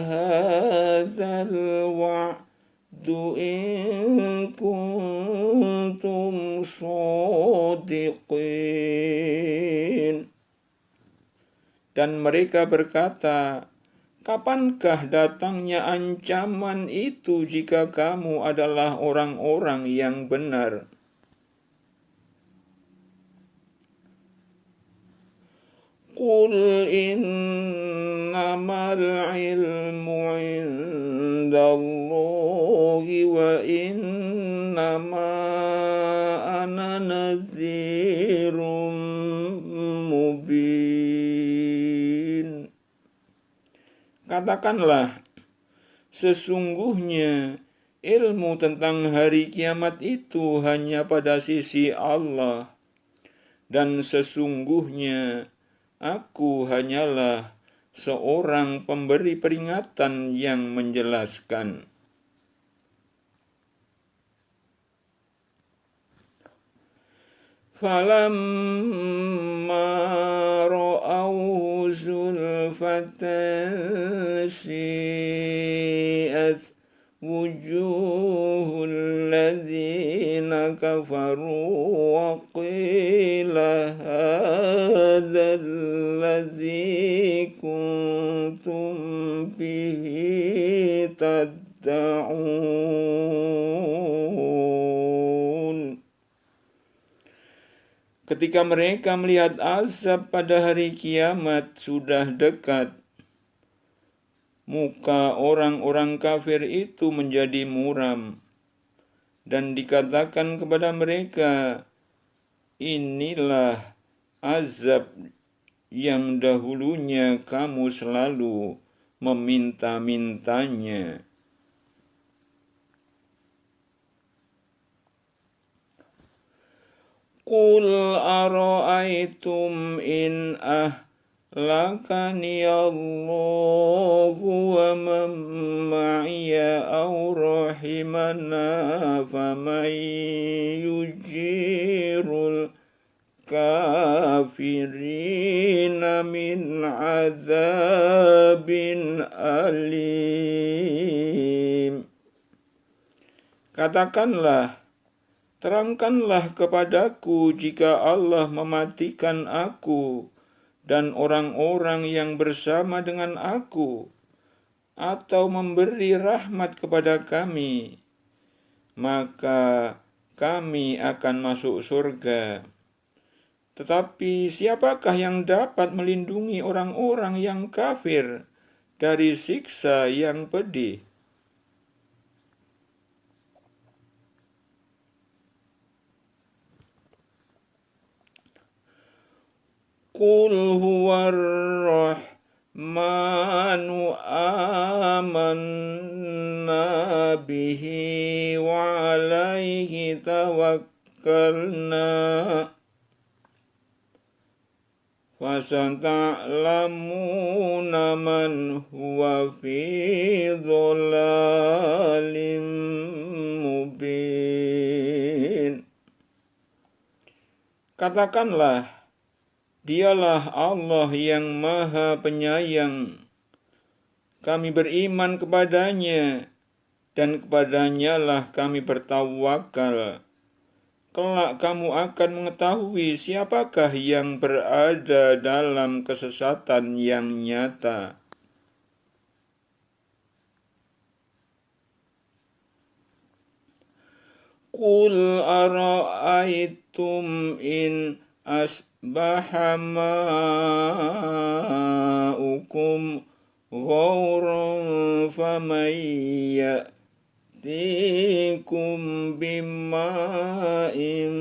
hadzal wa'du in kuntum shadiqin. Dan mereka berkata, kapankah datangnya ancaman itu jika kamu adalah orang-orang yang benar? Qul innamal ilmu indallahi wa innama ana nadhirum mubin. Katakanlah, sesungguhnya ilmu tentang hari kiamat itu hanya pada sisi Allah, dan sesungguhnya Aku hanyalah seorang pemberi peringatan yang menjelaskan. Falamma ra'awhu زلفة سيئت وجوه الذين كفروا وقيل هذا الذي كنتم به تدعون. Ketika mereka melihat azab pada hari kiamat sudah dekat, muka orang-orang kafir itu menjadi muram, dan dikatakan kepada mereka, inilah azab yang dahulunya kamu selalu meminta-mintanya. Qul ara'aytum in ahlakani Allahu wa man ma'iya aw rahimana faman yujirul kafirina min azabin alim. Katakanlah, terangkanlah kepadaku jika Allah mematikan aku dan orang-orang yang bersama dengan aku, atau memberi rahmat kepada kami, maka kami akan masuk surga. Tetapi siapakah yang dapat melindungi orang-orang yang kafir dari siksa yang pedih? Qul huwar rahmanu amanna bihi wa alaihi tawakkalna fasata'lamuna man huwa fi dhalalim mubin. Katakanlah, Dialah Allah yang Maha Penyayang. Kami beriman kepadanya, dan kepadanya lah kami bertawakal. Kelak kamu akan mengetahui siapakah yang berada dalam kesesatan yang nyata. Qul ara'aytum in asbaha ma'ukum ghauran faman ya'tikum bima'in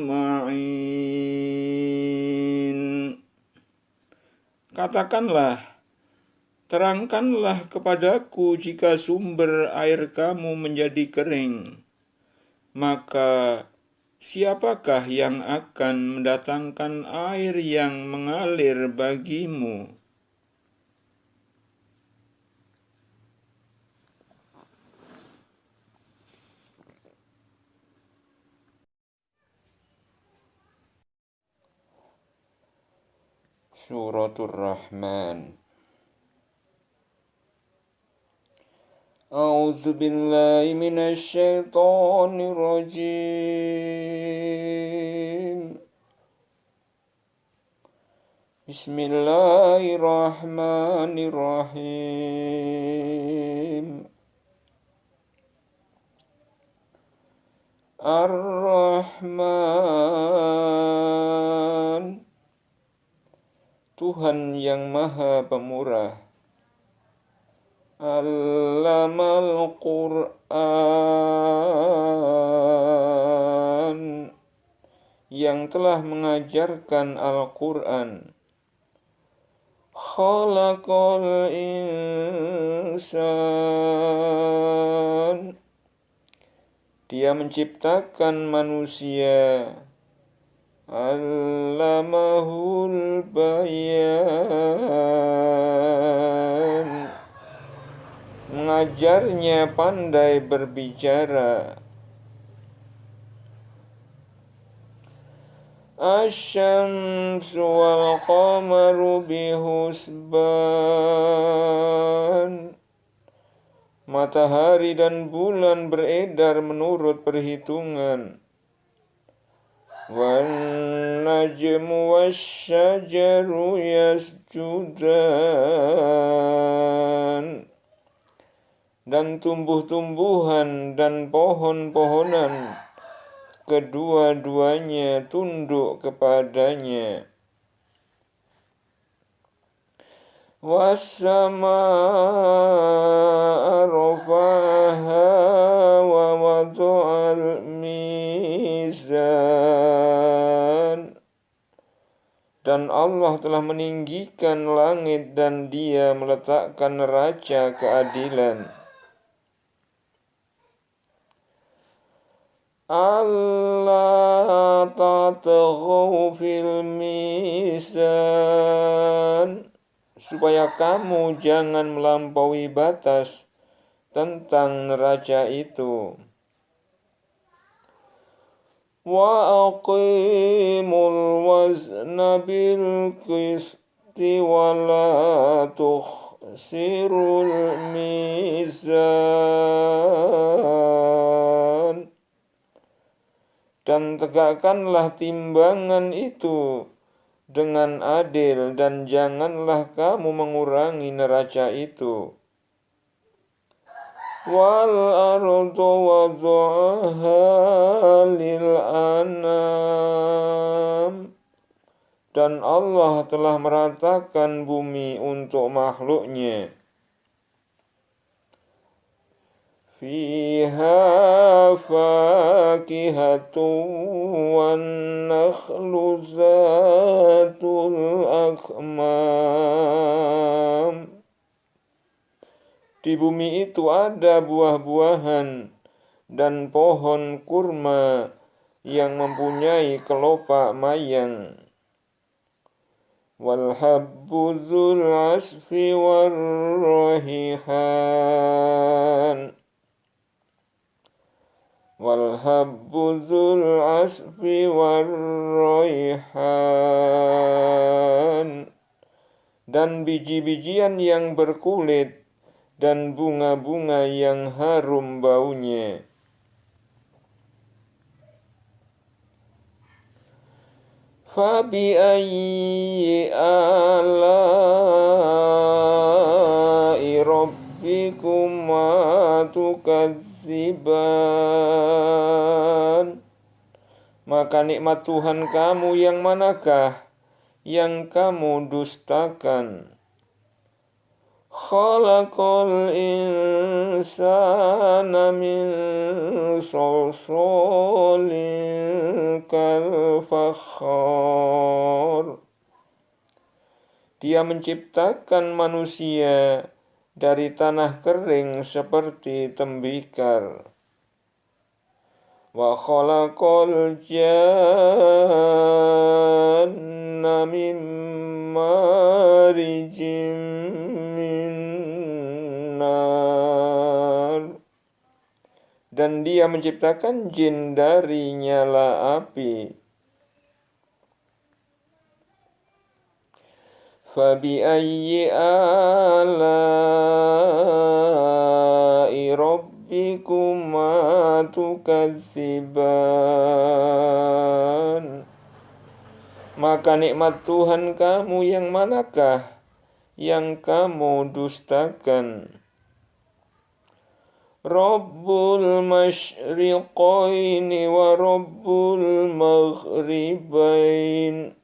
ma'in. Katakanlah, terangkanlah kepadaku jika sumber air kamu menjadi kering, maka siapakah yang akan mendatangkan air yang mengalir bagimu? Suratul Rahman. A'udzu billahi minasy syaithanir rajim. Bismillahirrahmanirrahim. Ar-Rahman, Tuhan yang Maha Pemurah. Allamal Qur'an, yang telah mengajarkan Al-Quran. Khalaqal insan, Dia menciptakan manusia. Allamahul bayan, mengajarnya pandai berbicara. Asyamsu wal qamaru bihusban. Matahari dan bulan beredar menurut perhitungan. Wan najmu wasyajaru yasjudan. Dan tumbuh-tumbuhan dan pohon-pohonan kedua-duanya tunduk kepadanya. Was-samaa'a rafa'aha wa wada'al mizan. Dan Allah telah meninggikan langit dan Dia meletakkan neraca keadilan. Allah tatghaw fil mizan, supaya kamu jangan melampaui batas tentang neraca itu. Wa aqimul wazna bil qisti wa la tukhsirul mizan. Dan tegakkanlah timbangan itu dengan adil dan janganlah kamu mengurangi neraca itu. Wal ardu wada'aha lil anam. Dan Allah telah meratakan bumi untuk makhluknya. Fiha fakihatun wan nakhlu zatul akmam. Di bumi itu ada buah-buahan dan pohon kurma yang mempunyai kelopak mayang. Wal habbu dzul asfi war raihan. Wal habbu dzul asfi war raihan. Dan biji-bijian yang berkulit dan bunga-bunga yang harum baunya. Fabi ayyi ala'i rabbikuma tukadziban. Maka nikmat Tuhan kamu yang manakah yang kamu dustakan? Khalaqal insana min salsalin kal fakhar. Dia menciptakan manusia dari tanah kering seperti tembikar. Wa khalaqal janna min marijim min nar. Dan Dia menciptakan jin dari nyala api. Fabi ayyi ala'i rabbikuma tukadziban. Maka nikmat Tuhan kamu yang manakah yang kamu dustakan? Rabbul masyriqaini wa rabbul maghribain.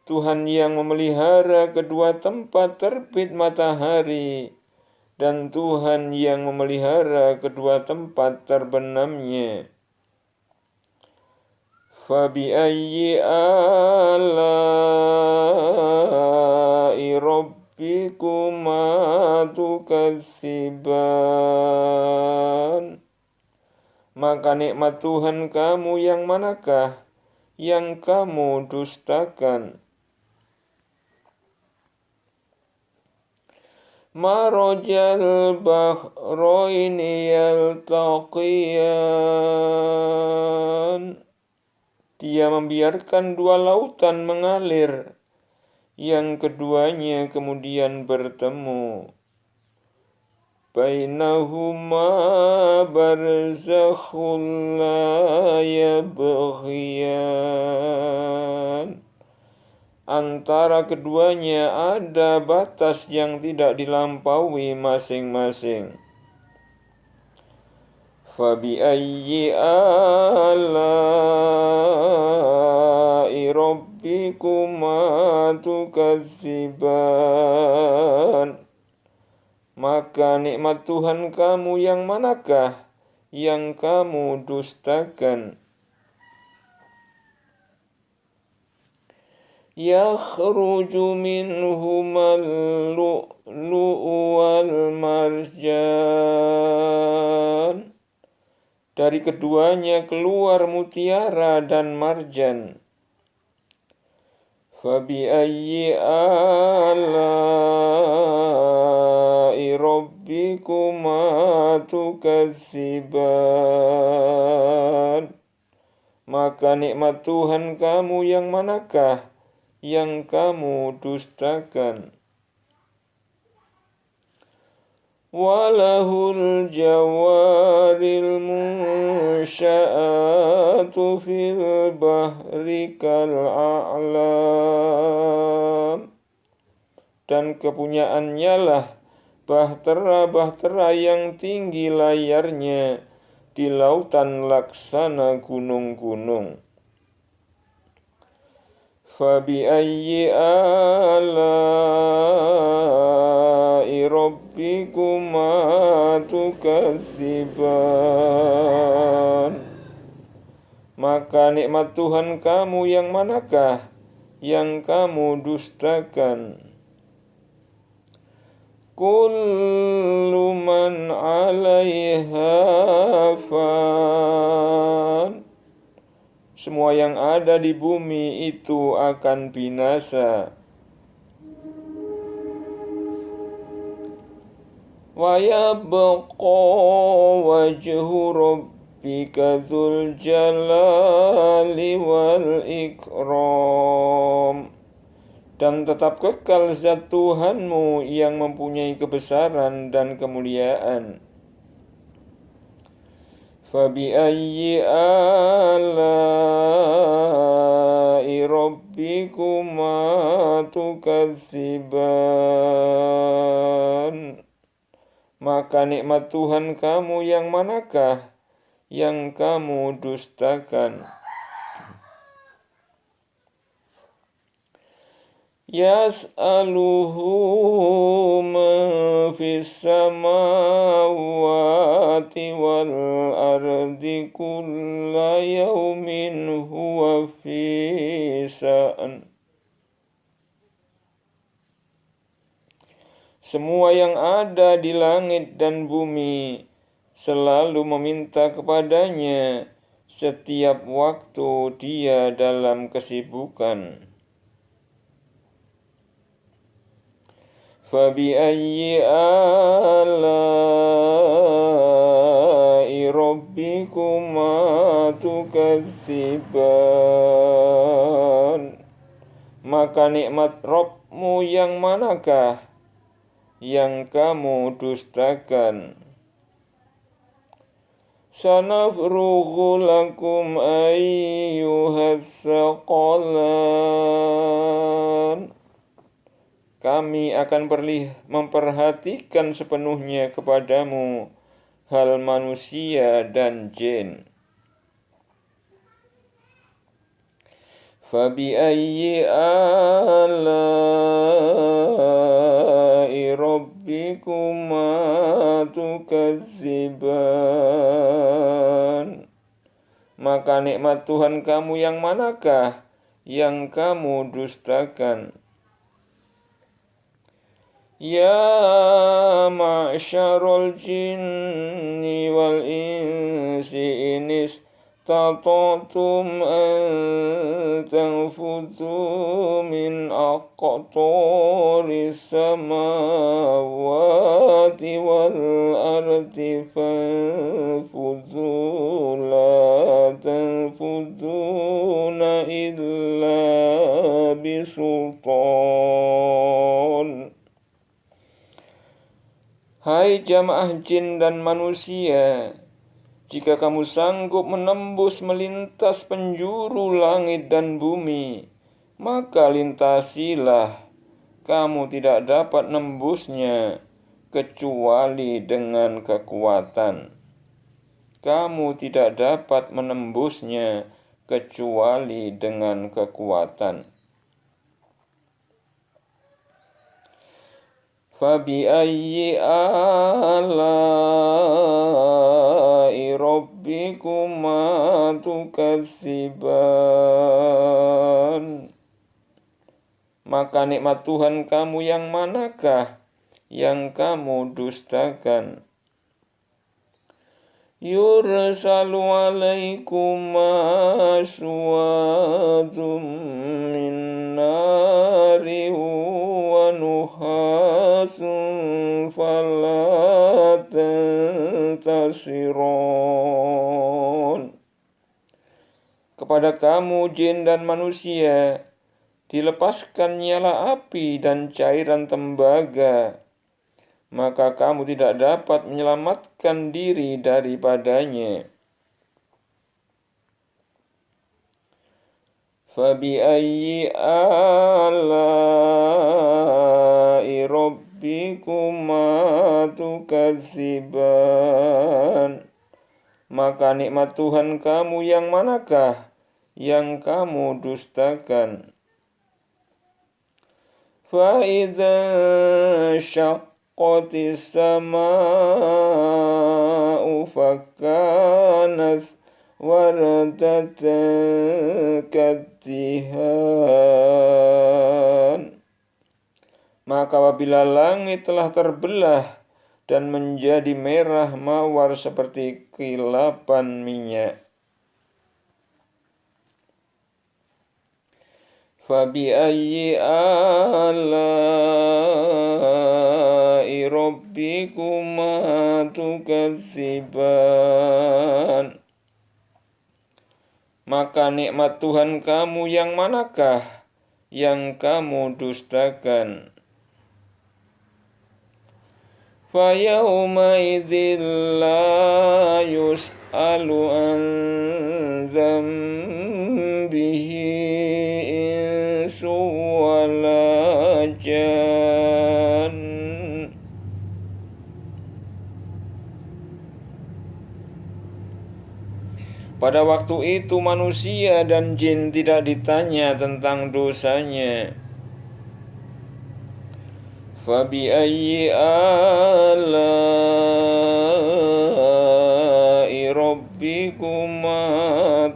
Tuhan yang memelihara kedua tempat terbit matahari dan Tuhan yang memelihara kedua tempat terbenamnya. Fabi ayyi ala'i rabbikuma tukadziban. Maka nikmat Tuhan kamu yang manakah yang kamu dustakan? Marajal bahraini yaltaqiyan. Dia membiarkan dua lautan mengalir, yang keduanya kemudian bertemu. Bainahuma barzakhun la yabghiyan. Antara keduanya ada batas yang tidak dilampaui masing-masing. Fabi'ayyi ala'i rabbikuma tukadziban. Maka nikmat Tuhan kamu yang manakah yang kamu dustakan? Yakhruju minhumal lu'lu'u wal marjan. Dari keduanya keluar mutiara dan marjan. Fabi'ayyi ala'i rabbikuma tukadziban. Maka nikmat Tuhan kamu yang manakah yang kamu dustakan? Walahul jawaril munsya'atu fil bahri kal'a'lam. Dan kepunyaannya lah bahtera-bahtera yang tinggi layarnya di lautan laksana gunung-gunung. Fabi'ayyi ala'i rabbikuma tukadziban. Maka nikmat Tuhan kamu yang manakah yang kamu dustakan? Kullu man 'alaiha fan. Semua yang ada di bumi itu akan binasa. Wa yabqa wajhu rabbika dzul jalali wal ikram. Dan tetap kekal zat Tuhanmu yang mempunyai kebesaran dan kemuliaan. Fabi'ayyi ala'i rabbikuma tukadziban. Maka nikmat Tuhan kamu yang manakah yang kamu dustakan? Yas'aluhu man fis samawati wal ardi kulla yawmin huwa fi sa'an. Semua yang ada di langit dan bumi selalu meminta kepadanya, setiap waktu dia dalam kesibukan. Fabi'ayyi ala'i rabbikuma tukadziban. Maka nikmat Rabbmu yang manakah yang kamu dustakan? Sanafrughu lakum ayyuhas saqalan. Kami akan memperhatikan sepenuhnya kepadamu hal manusia dan jin. Fabi'ayyi ala'i rabbikuma tukadziban. Maka nikmat Tuhan kamu yang manakah yang kamu dustakan? Ya ma'syarul jinni wal insi inis tata'tum an tanfudhu min aqtaris samawati wal ardi fanfudhu la tanfudhuna إلا بسلطان. Hai jamaah jin dan manusia, jika kamu sanggup menembus melintas penjuru langit dan bumi, maka lintasilah. Kamu tidak dapat nembusnya kecuali dengan kekuatan. Kamu tidak dapat menembusnya kecuali dengan kekuatan. Fabi'ayyi ala'i rabbikuma tukadziban. Maka nikmat Tuhan kamu yang manakah yang kamu dustakan? Yursalu alaikuma suwadum min nari wa nuhasun fala tantasiron. Kepada kamu jin dan manusia dilepaskan nyala api dan cairan tembaga, maka kamu tidak dapat menyelamatkan diri daripadanya. Fabi'ayyi ala'i rabbikuma tukadziban. Maka nikmat Tuhan kamu yang manakah yang kamu dustakan? فَإِذَا انشَقَّتِ السَّمَاءُ فَكَانَتْ وَرْدَةً كَالدِّهَانِ. Maka apabila langit telah terbelah dan menjadi merah mawar seperti kilapan minyak. Fabi'ayyi ala'i rabbikuma tukadziban. Maka nikmat Tuhan kamu yang manakah yang kamu dustakan? Fayawma idzin la yus'alu an dzambihi wala jan. Pada waktu itu manusia dan jin tidak ditanya tentang dosanya. Fabi'ayyi ala'i rabbikuma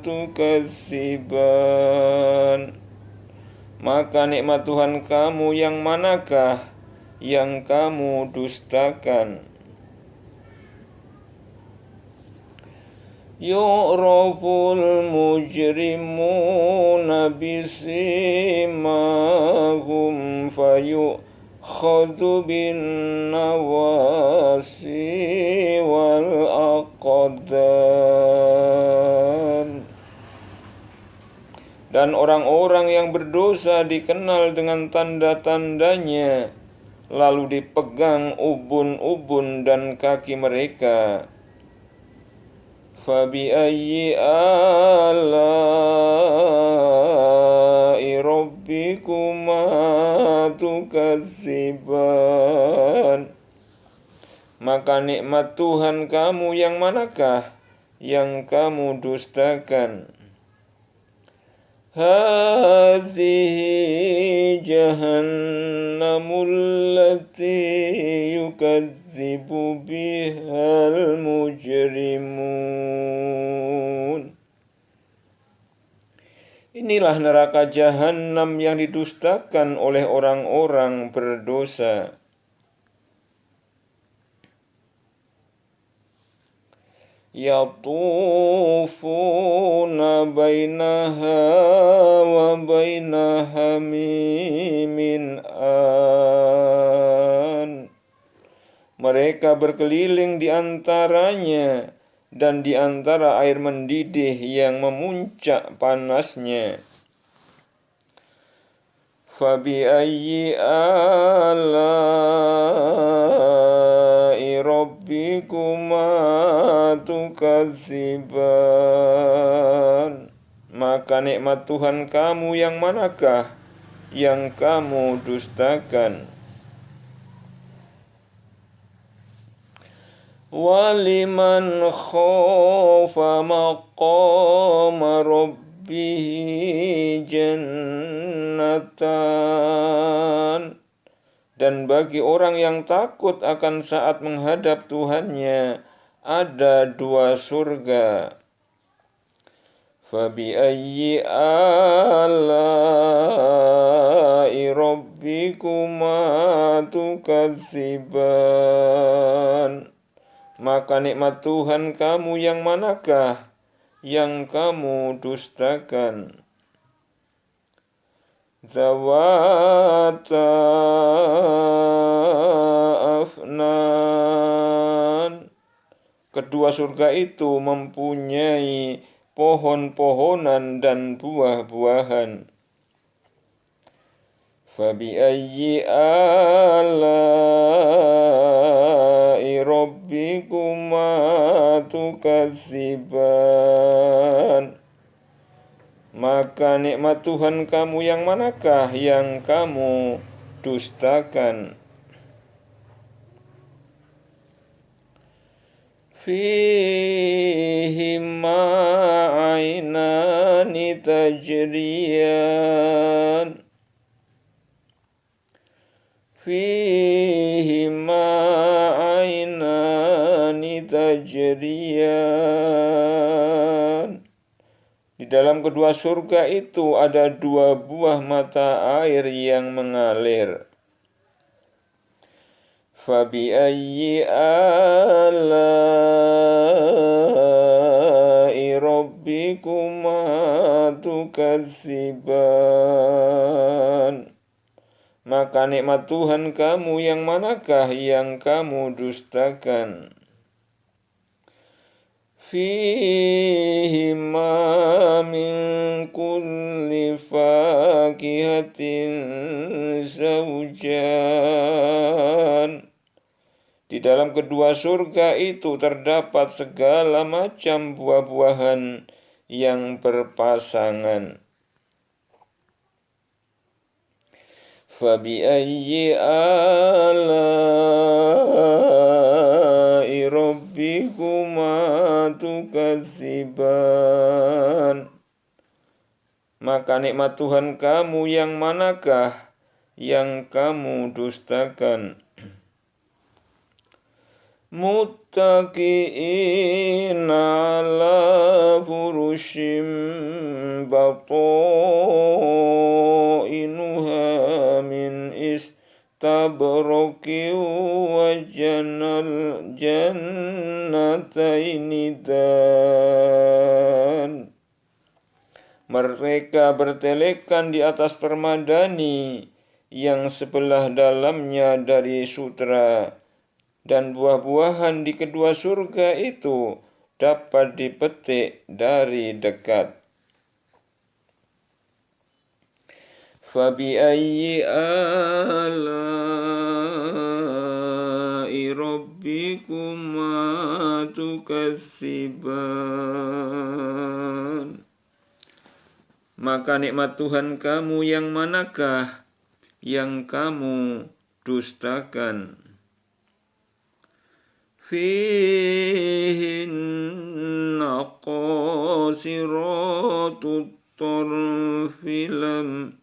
tukadziban. Maka nikmat Tuhan kamu yang manakah yang kamu dustakan? Yu'raful mujrimuna bisimahum fayukhadhu bin nawasi wal aqdam. Dan orang-orang yang berdosa dikenal dengan tanda-tandanya, lalu dipegang ubun-ubun dan kaki mereka. Fabi'ayyi ala'i rabbikuma tukadziban. Maka nikmat Tuhan kamu yang manakah yang kamu dustakan? Hadhihi jahannamul lati yukadzibu bihal mujrimun. Inilah neraka Jahannam yang didustakan oleh orang-orang berdosa. Yatufuna bainaha wa baina hamimin an. Mereka berkeliling di antaranya dan di antara air mendidih yang memuncak panasnya. Fabiayyi alai rabbikuma tukadziban. Maka nikmat Tuhan kamu yang manakah yang kamu dustakan? Waliman khafa maqama rabbihi jannatan. Dan bagi orang yang takut akan saat menghadap Tuhannya ada 2 surga. Fabiayyi alai rabbikuma tukadziban. Maka nikmat Tuhan kamu yang manakah yang kamu dustakan? Zawata afnan. Kedua surga itu mempunyai pohon-pohonan dan buah-buahan. Fabiayyi alai rabbikuma tukadziban. Maka nikmat Tuhan kamu yang manakah yang kamu dustakan? Fihima ainani tajriyan. Fihima ainani tajriyan. Di dalam kedua surga itu ada 2 buah mata air yang mengalir. Fabiayyi alai rabbikuma tukadziban. Maka nikmat Tuhan kamu yang manakah yang kamu dustakan? Fihima min kulli fakihatin zawjan. Di dalam kedua surga itu terdapat segala macam buah-buahan yang berpasangan. Fabiayyi alai rabbikuma tukadziban. Maka nikmat Tuhan kamu yang manakah yang kamu dustakan? Muttaqi'ina ala furushim bata'inuha min istabraqi wa jannataini dan. Mereka bertelekan di atas permadani yang sebelah dalamnya dari sutra, dan buah-buahan di kedua surga itu dapat dipetik dari dekat. Fabiayyi alai rabbikuma tukadziban. Maka nikmat Tuhan kamu yang manakah yang kamu dustakan? Fihinna qasiratut tarfi lam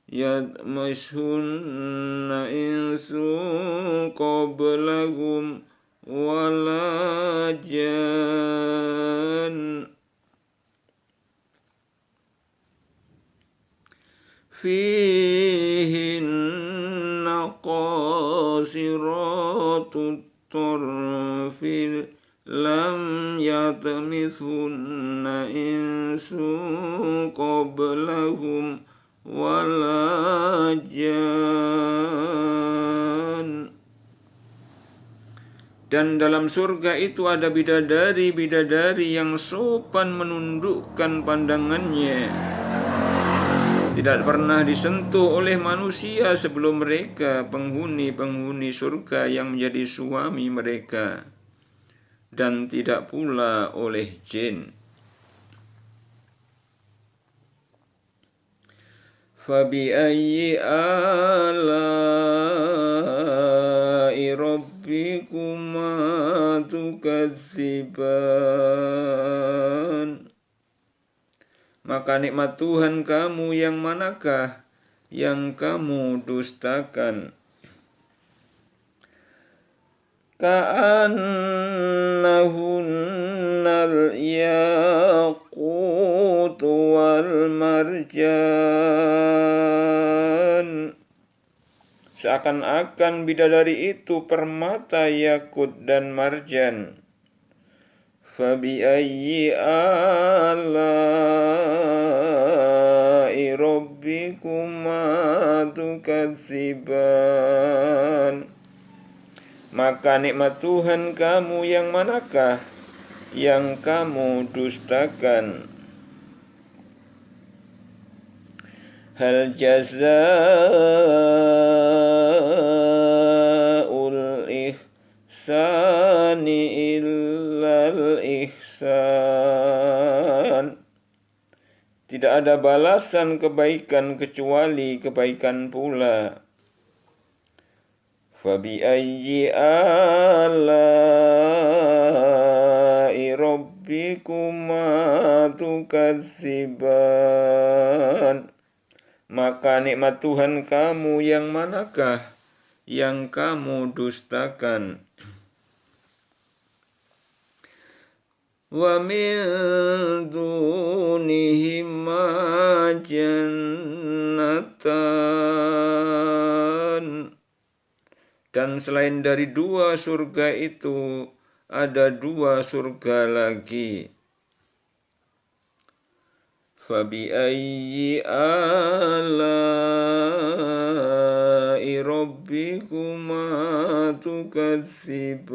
yadmishunna insun qablahum wala jan. Fihinna qasiratut tarfi lam yatmithunna insun qablahum wala jan. Dan dalam surga itu ada bidadari-bidadari yang sopan menundukkan pandangannya. tidak pernah disentuh oleh manusia sebelum mereka, penghuni-penghuni surga yang menjadi suami mereka, dan tidak pula oleh jin. Fabi'ayyi ala'i rabbikuma tukadziban. Maka nikmat Tuhan kamu yang manakah yang kamu dustakan? Ka'annahunnal yaqut wal marjan. Seakan-akan bidadari itu permata yakut dan marjan. Fabi'ayyi ala'i rabbikuma tukadziban. Maka nikmat Tuhan kamu yang manakah yang kamu dustakan? Hal jazaa'ul ihsani illal ihsan. Tidak ada balasan kebaikan kecuali kebaikan pula. Fabi'ayyi ala'i rabbikuma tukadziban. Maka nikmat Tuhan kamu yang manakah yang kamu dustakan? Wa min dunihima jannatan. Dan selain dari dua surga itu, ada dua surga lagi. Fabi'ayyi ala'i rabbikuma tukadziban.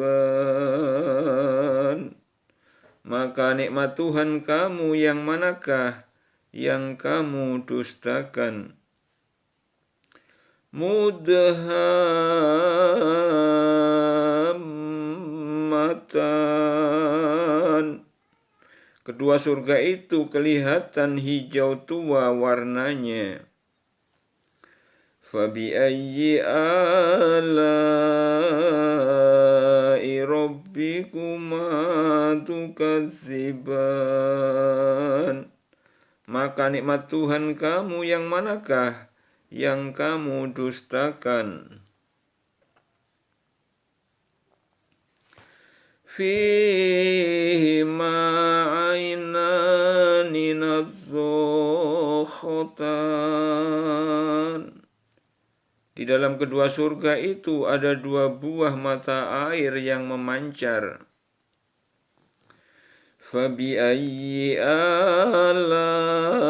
Maka nikmat Tuhan kamu yang manakah yang kamu dustakan? Mudhammatan. Kedua surga itu kelihatan hijau tua warnanya. Fabi'ayyi ala'i rabbikuma tukadziban. Maka nikmat Tuhan kamu yang manakah yang kamu dustakan? Fihima ainani nadzakhatan. Di dalam kedua surga itu ada dua buah mata air yang memancar. Fabi'ayyi ala'i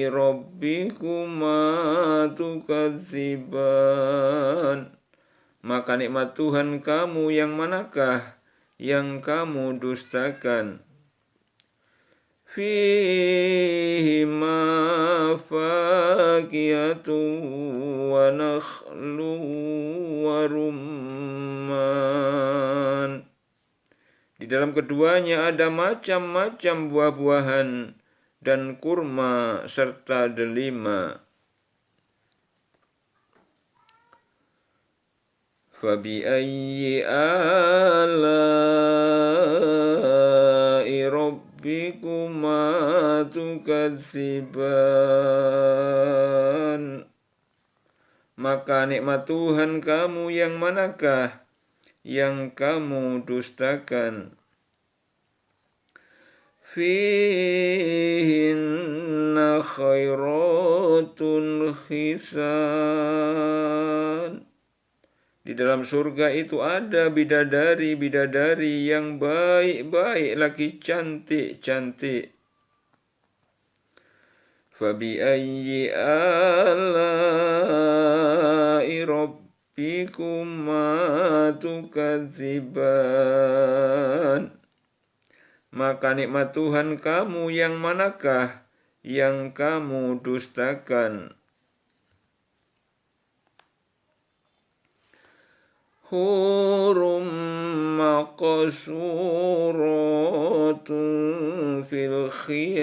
rabbikuma tukadziban. Maka nikmat Tuhan kamu yang manakah yang kamu dustakan? Fihima fakihatun wa nakhlu wa rumman. Di dalam keduanya ada macam-macam buah-buahan dan kurma serta delima. Fabi'ayyi ala'i rabbikuma tukadziban. Maka nikmat Tuhan kamu yang manakah yang kamu dustakan? Fihinna khairatun hisan. Di dalam surga itu ada bidadari-bidadari yang baik-baik lagi cantik-cantik. Fabi'ayyi ala'i rabbikuma tukadziban. Maka nikmat Tuhan kamu yang manakah yang kamu dustakan. Hurum maqsuratun fil khiyam.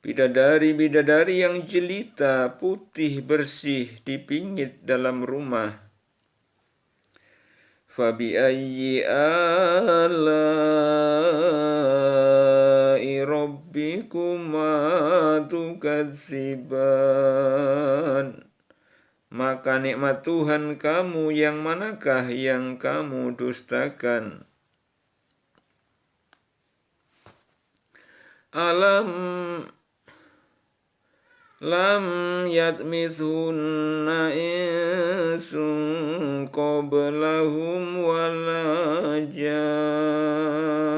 Bidadari-bidadari yang jelita, putih, bersih, dipingit dalam rumah. Fabi ayyi ala'i rabbikuma tukadziban. Maka nikmat Tuhan kamu yang manakah yang kamu dustakan? Alam lam yatmithunna insun qablahum wala jan.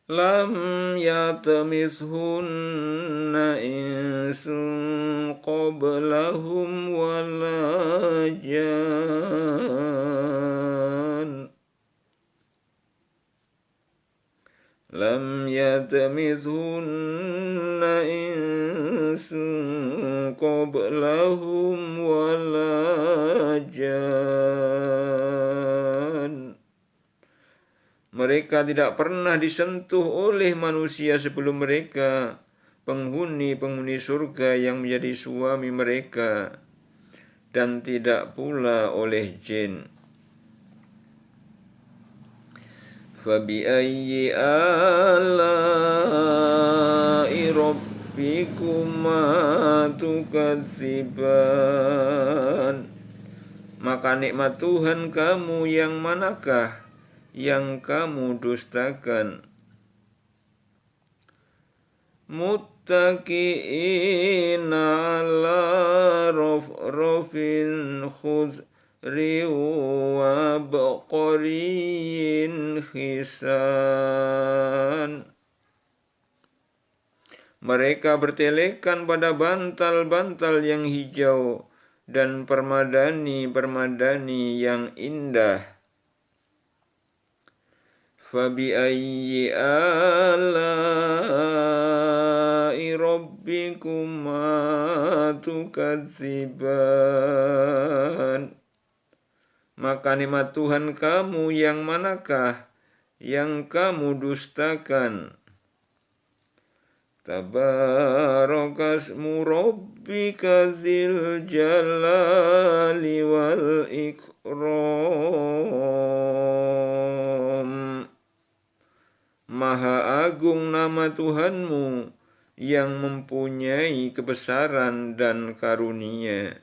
Lam yatmithunna insun qablahum wala jan. Lam yatmithunna insun qablahum wala jan. Mereka tidak pernah disentuh oleh manusia sebelum mereka, penghuni-penghuni surga yang menjadi suami mereka, dan tidak pula oleh jin. Fabi ayyi ala'i rabbikuma tukadziban. Maka nikmat Tuhan kamu yang manakah yang kamu dustakan? Muttaqi'ina ala rafrafin khudri wa baqariyin hisan. Mereka bertelekan pada bantal-bantal yang hijau dan permadani-permadani yang indah. Fabi ayyi ala'i rabbikuma tukadziban. Maka nikmat Tuhan kamu yang manakah yang kamu dustakan? Tabarakasmu rabbika dzil jalali wal ikram. Maha agung nama Tuhanmu yang mempunyai kebesaran dan karunia.